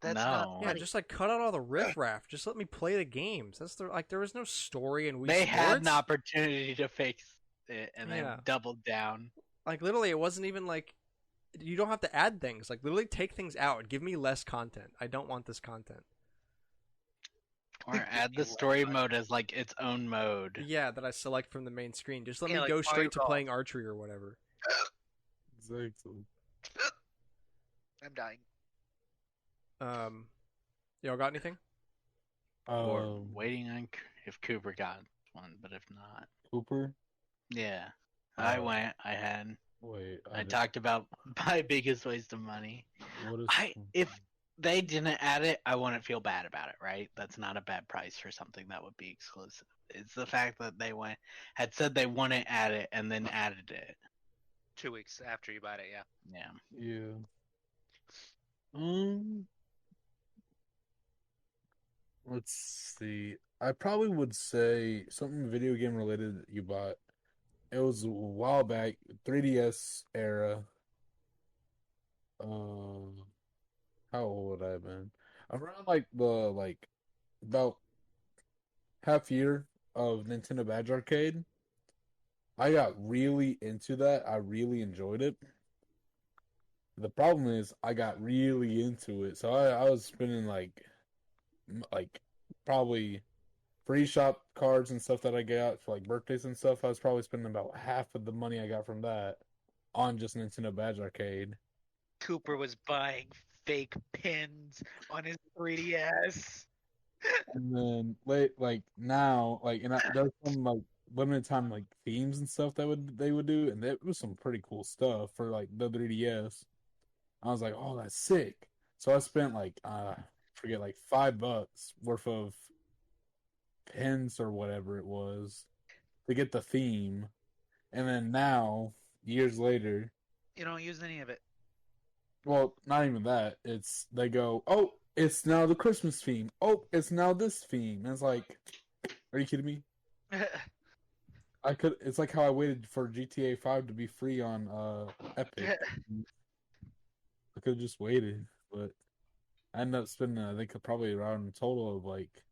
that's no. not. Yeah, just like cut out all the riffraff. Just let me play the games. That's there was no story in Wii They Sports. had an opportunity to fix it and then doubled down. Like literally, it wasn't even like. You don't have to add things. Like literally take things out. Give me less content. I don't want this content. Or add the story mode as like its own mode. Yeah, that I select from the main screen. Just let me like go straight Mario to Golf. playing archery or whatever. Exactly. I'm dying. Y'all got anything? Or waiting on if Cooper got one, but if not, Cooper. Yeah, I went. I had. Wait, I talked about my biggest waste of money. What is if they didn't add it, I wouldn't feel bad about it, right? That's not a bad price for something that would be exclusive. It's the fact that they had said they wouldn't add it and then added it. 2 weeks after you bought it, yeah. Yeah. Let's see. I probably would say something video game related that you bought. It was a while back, 3DS era. How old would I have been? Around about half year of Nintendo Badge Arcade. I got really into that. I really enjoyed it. The problem is I got really into it, so I was spending like probably free shop cards and stuff that I got for like birthdays and stuff. I was probably spending about half of the money I got from that on just Nintendo Badge Arcade. Cooper was buying fake pins on his 3DS. And then there's some like limited time like themes and stuff that they would do, and it was some pretty cool stuff for like the 3DS. I was like, oh, that's sick. So I spent like forget like $5 worth of pins or whatever it was to get the theme, and then now years later, You don't use any of it. well, not even that. They go, oh, it's now the Christmas theme. Oh, it's now this theme. And it's like, are you kidding me? It's like how I waited for GTA 5 to be free on Epic. I could have just waited, but I ended up spending, I think, probably around a total of like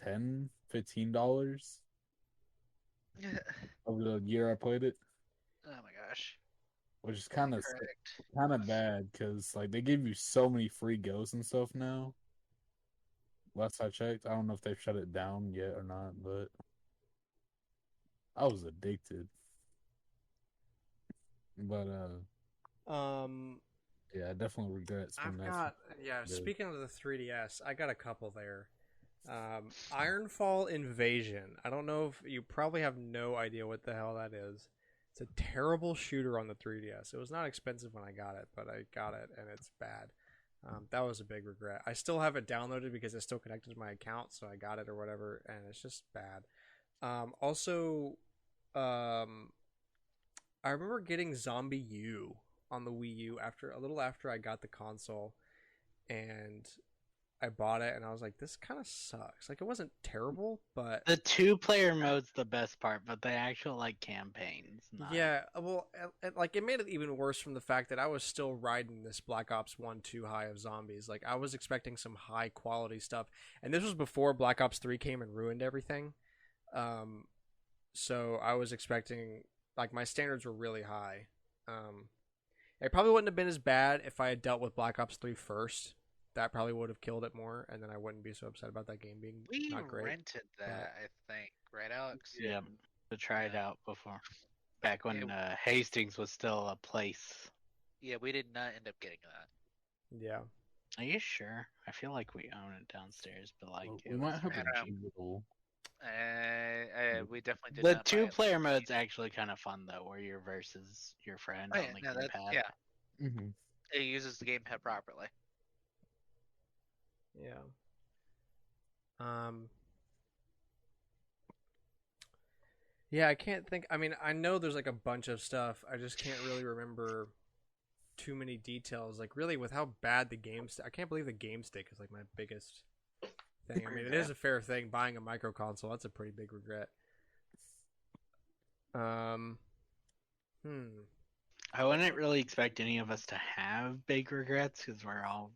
$10, $15 over the year I played it. Oh my gosh. Which is kind of bad because like they give you so many free goes and stuff now. Last I checked, I don't know if they've shut it down yet or not, but I was addicted. But yeah, I definitely regret spending that. Speaking of the 3DS, I got a couple there. Ironfall Invasion. I don't know if you probably have no idea what the hell that is. It's a terrible shooter on the 3DS. It was not expensive when I got it, but I got it and it's bad. That was a big regret. I still have it downloaded because it's still connected to my account, so I got it or whatever, and it's just bad. I remember getting Zombie U on the Wii U after I got the console, and I bought it and I was like, this kind of sucks. Like, it wasn't terrible, but The 2-player mode's the best part, but the actual like campaign's not. yeah, well, like it made it even worse from the fact that I was still riding this Black Ops 1 2 high of zombies. Like, I was expecting some high quality stuff, and this was before Black Ops 3 came and ruined everything. So I was expecting, like, my standards were really high. It probably wouldn't have been as bad if I had dealt with Black Ops 3 first. That probably would have killed it more, and then I wouldn't be so upset about that game being We not great. rented that, I think, right, Alex? Yeah, to try it out before. Back when Hastings was still a place. Yeah, we did not end up getting that. Yeah. Are you sure? I feel like we own it downstairs, but like Well, it we was might have I a don't know. jingle. We definitely did the not buy it. 2-player mode's actually kind of fun though, where you're versus your friend Oh, on yeah, the no, that, gamepad. yeah, Mm-hmm. it uses the gamepad properly. Yeah. Yeah, I can't think. I mean, I know there's like a bunch of stuff. I just can't really remember too many details. Like, really, with how bad the game I can't believe the game stick is like my biggest thing. I mean, it is a fair thing. Buying a micro console, that's a pretty big regret. I wouldn't really expect any of us to have big regrets because we're all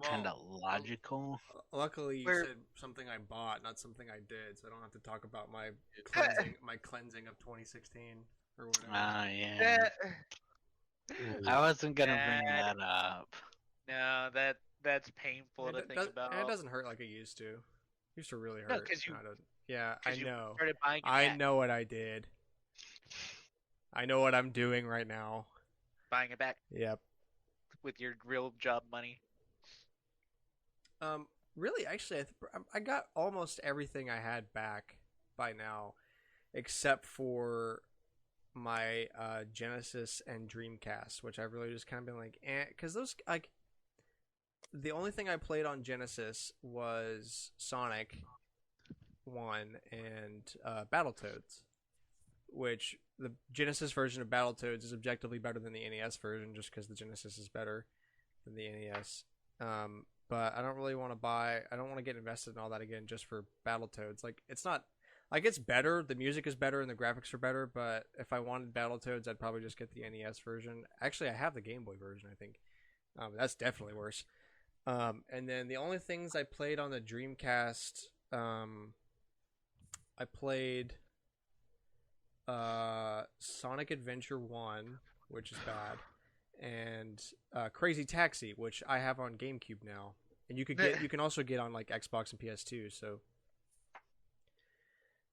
kind of logical. Luckily, you We're- said something I bought, not something I did, so I don't have to talk about my cleansing of 2016 or whatever. Yeah. I wasn't gonna bring that up. No, that's painful to think about. And it doesn't hurt like it used to. It used to really hurt. No, 'cause you- No, it doesn't. Yeah, I 'Cause you know. started buying it I back. know what I did. I know what I'm doing right now. Buying it back Yep. with your real job money. Really, actually, I got almost everything I had back by now, except for my Genesis and Dreamcast, which I've really just kind of been like, because those, like, the only thing I played on Genesis was Sonic 1 and Battletoads, which the Genesis version of Battletoads is objectively better than the NES version, just because the Genesis is better than the NES. But I don't really want to I don't want to get invested in all that again just for Battletoads. Like, it's not, like, it's better, the music is better, and the graphics are better, but if I wanted Battletoads, I'd probably just get the NES version. Actually, I have the Game Boy version, I think. That's definitely worse. And then the only things I played on the Dreamcast, I played Sonic Adventure 1, which is bad, and Crazy Taxi, which I have on GameCube now, and you can also get on like Xbox and PS2. So,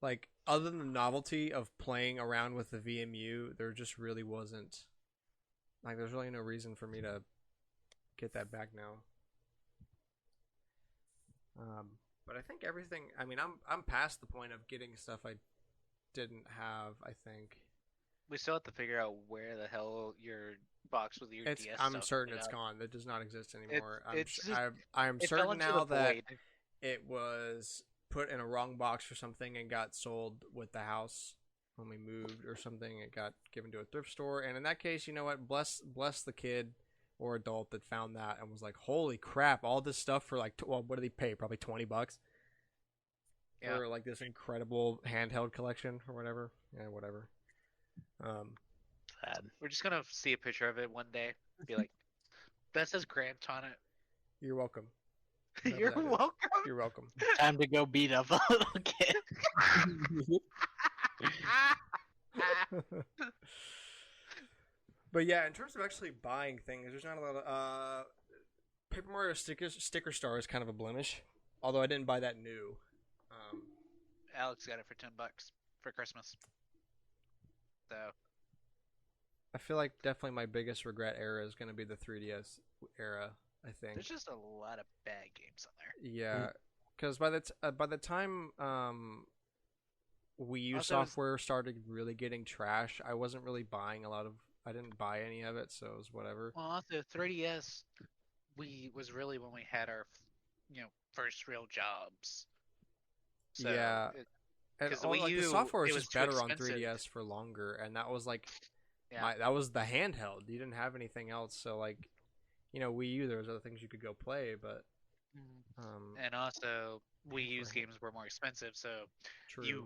like, other than the novelty of playing around with the VMU, there just really wasn't, like, there's really no reason for me to get that back now. But I think everything. I mean, I'm past the point of getting stuff I didn't have. I think We still have to figure out where the hell your box with your DS. I'm stuff certain ended it's up. gone. That does not exist anymore. it's just- I'm It fell certain into now the that void. it was put in a wrong box or something and got sold with the house when we moved or something. It got given to a thrift store, and in that case, you know what? Bless the kid or adult that found that and was like, "Holy crap! All this stuff for like, well, what did he pay? Probably $20 Yeah. for like this incredible handheld collection or whatever." Yeah, whatever. Sad. We're just gonna see a picture of it one day. Be like, that says Grant on it. You're welcome. Whatever You're that is. welcome. You're welcome. Time to go beat up a little kid. But yeah, in terms of actually buying things, there's not a lot of Paper Mario sticker star is kind of a blemish. Although I didn't buy that new. Alex got it for $10 for Christmas. So I feel like definitely my biggest regret era is going to be the 3DS era. I think. there's just a lot of bad games on there. Yeah, because by the time Wii U Also, software started really getting trash, I wasn't really buying a lot of. I didn't buy any of it, so it was whatever. Well, also 3DS, was really when we had our, first real jobs. So Yeah. And 'cause the all, Wii like, the U, software was it was just too better on expensive. 3DS for longer, and that was like, Yeah. that was the handheld. You didn't have anything else, so like, Wii U, there was other things you could go play, but And also, pay Wii for U's it. games were more expensive, so True.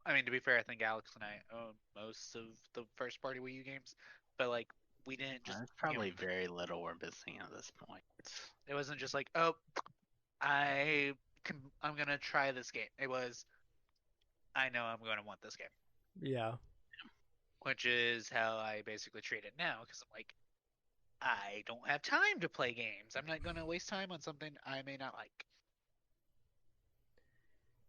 I mean, to be fair, I think Alex and I own most of the first party Wii U games, but like we didn't just. There's probably very little we're missing at this point. It wasn't just like, oh, I'm gonna try this game. It was, I know I'm gonna want this game, Yeah. which is how I basically treat it now. Because I'm like, I don't have time to play games. I'm not gonna waste time on something I may not like.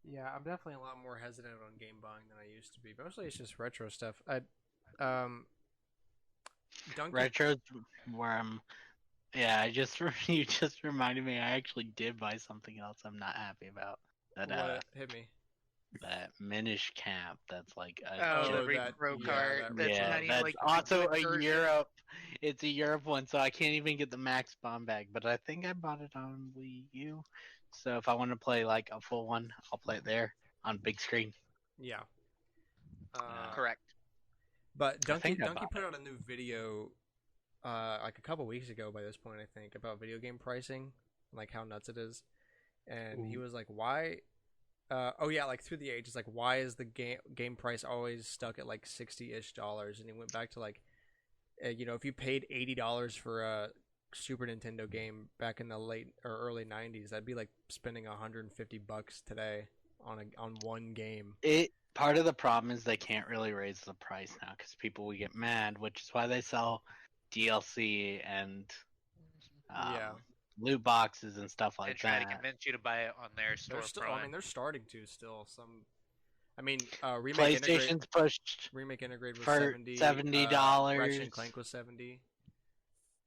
Yeah, I'm definitely a lot more hesitant on game buying than I used to be. Mostly it's just retro stuff. Um, Duncan. Retro's where I'm. Yeah, you just reminded me. I actually did buy something else. I'm not happy about that. What hit me? That Minish Camp. That's like a Oh, the that- repro yeah, card. that That's yeah, not even that's like also good a version. Europe. It's a Europe one, so I can't even get the max bomb bag. But I think I bought it on Wii U. So if I want to play like a full one, I'll play it there on big screen. Yeah. Correct. But Donkey think I bought put out a new video, like a couple weeks ago. By this point, I think about video game pricing, like how nuts it is, and he was like, "Why?" Oh yeah, like through the ages, like why is the game price always stuck at like $60-ish? And he went back to like, if you paid $80 for a Super Nintendo game back in the late or early '90s, that'd be like spending $150 today on one game. Part of the problem is they can't really raise the price now because people will get mad, which is why they sell DLC and Yeah. loot boxes and stuff And like try to that. convince you to buy it on their They're storefront. still. I mean, they're starting to still. Some. I mean, remake PlayStation's pushed remake integrate was for $70. Ratchet $70. and Clank was $70.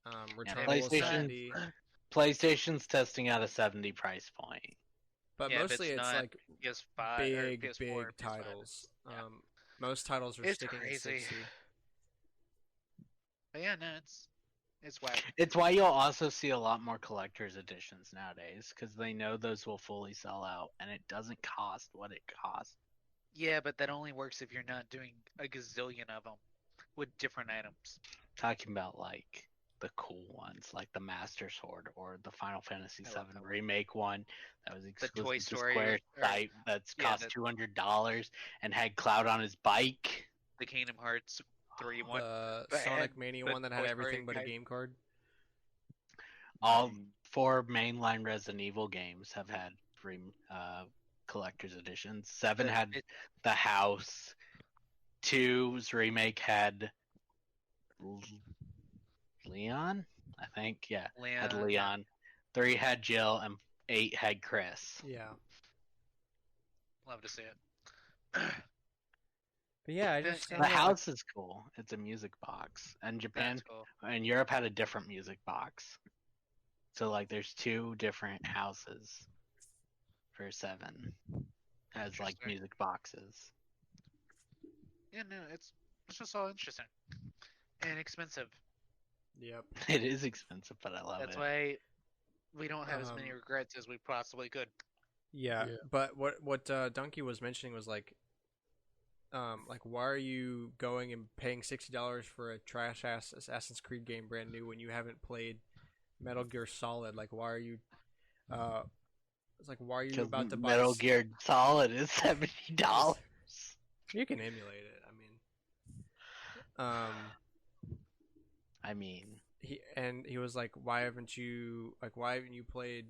Yeah, Returnal was $70. PlayStation's testing out a 70 price point. But Yeah, if mostly it's it's not like PS5 big, or PS4 big or PS5, titles. yeah. Most titles are It's sticking at crazy. 60. But yeah, no, it's whack. It's why you'll also see a lot more collector's editions nowadays because they know those will fully sell out and it doesn't cost what it costs. Yeah, but that only works if you're not doing a gazillion of them with different items. Talking about like the cool ones, like the Master Sword or the Final Fantasy I love VII that one. remake one that was The Toy exclusive to Story Square or- site that's yeah, cost the- $200 and had Cloud on his bike. The Kingdom Hearts 3 one. The But Sonic had Mania the one that had Toy Story everything but a guide. game card. All 4 mainline Resident Evil games have had collector's editions. 7 had the house. 2's remake had Leon, I think. Yeah, had Leon. Leon. 3 had Jill, and 8 had Chris. Yeah. Love to see it. But yeah, I just The The house is cool. It's a music box, and Japan That's cool. and Europe had a different music box. So like, there's 2 different houses for 7 as like Interesting. music boxes. Yeah, no, it's just all interesting and expensive. Yep. It is expensive, but I love That's it. why we don't have as many Um, regrets as we possibly could. Yeah, Yeah. but what Donkey was mentioning was like why are you going and paying $60 for a trash ass Assassin's Creed game brand new when you haven't played Metal Gear Solid? Like, why are you? It's like, why are you Because about to buy Metal Gear Solid is $70. You can emulate it. I mean, he was like, why haven't you played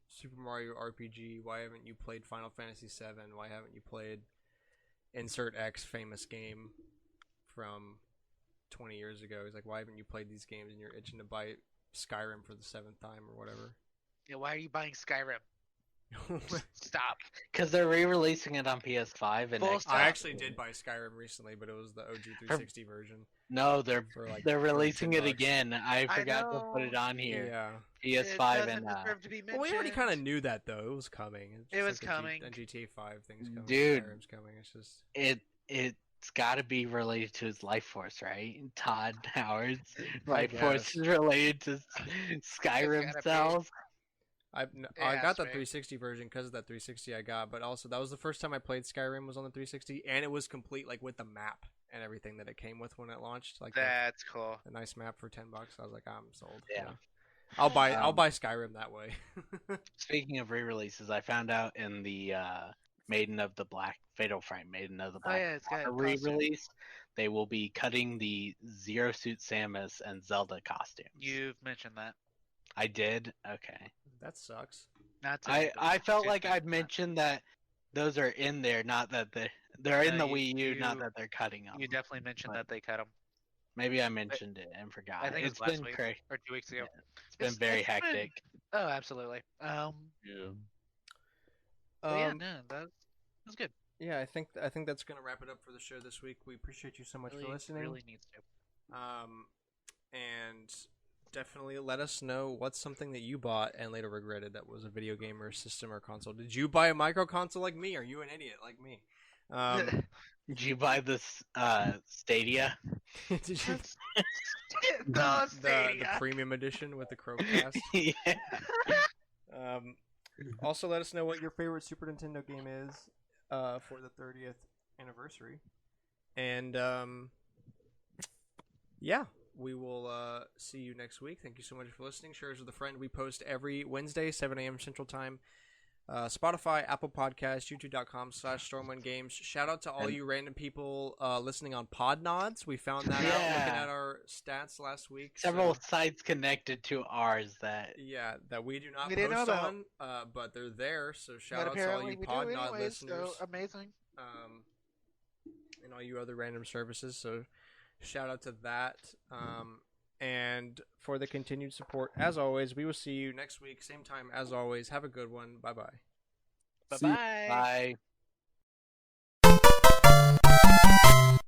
Super Mario RPG? Why haven't you played Final Fantasy VII? Why haven't you played insert X famous game from 20 years ago? He's like, why haven't you played these games and you're itching to buy Skyrim for the 7th time or whatever? Yeah, why are you buying Skyrim? Stop. because they're re-releasing it on PS5 and Full Xbox. stop. I actually did buy Skyrim recently, but it was the OG 360 version. No, they're For like releasing it $10. again. I forgot to put it know. on here. Yeah. PS5 It doesn't and deserve to be Well, we already mentioned. kind of knew that though. It was coming. It's It just was like coming. A GTA 5 thing's coming. Dude. Skyrim's coming. It's just it's got to be related to his life force, right? Todd Howard's I life force guess. is related to Skyrim gotta be. cells. I has got the to be. 360 version because of that 360 I got, but also that was the first time I played Skyrim was on the 360, and it was complete like with the map and everything that it came with when it launched. Like That's cool. a nice map for $10. I was like, I'm sold. Yeah. I'll buy Skyrim that way. Speaking of re-releases, I found out in the Maiden of the Black Fatal Frame, Maiden of the Black yeah, it's got Water costumes. re-release, they will be cutting the Zero Suit Samus and Zelda costumes. You've mentioned that. I did? Okay. That sucks. Not to I felt like I'd mentioned that those are in there, not that they're in the Wii U, not that they're cutting them. You definitely mentioned that they cut them. Maybe I mentioned it and forgot. I think it's last been week crazy. or 2 weeks ago. It's been very it's been- hectic. Oh, absolutely. Yeah. But yeah, no, that's good. Yeah, I think that's gonna wrap it up for the show this week. We appreciate you so much for listening. Really needs to. And definitely let us know what's something that you bought and later regretted that was a video game or system or console. Did you buy a micro console like me? Are you an idiot like me? Did you buy this Stadia? Did you the the premium edition with the Chromecast? Yeah. Also, let us know what your favorite Super Nintendo game is for the 30th anniversary. And yeah, we will see you next week. Thank you so much for listening. Shares with a friend. We post every Wednesday, 7 a.m. Central Time. Spotify, Apple Podcasts, YouTube.com/StormwindGames. Shout out to all you random people listening on Podnods. We found that out looking at our stats last week. Several sites connected to ours that that we do not We didn't know post about. on, but they're there. So shout But out to all apparently you we do Podnod anyways, listeners, so amazing. and all you other random services. So shout out to that. And for the continued support, as always, we will see you next week, same time as always. Have a good one. Bye-bye. Bye-bye. Bye.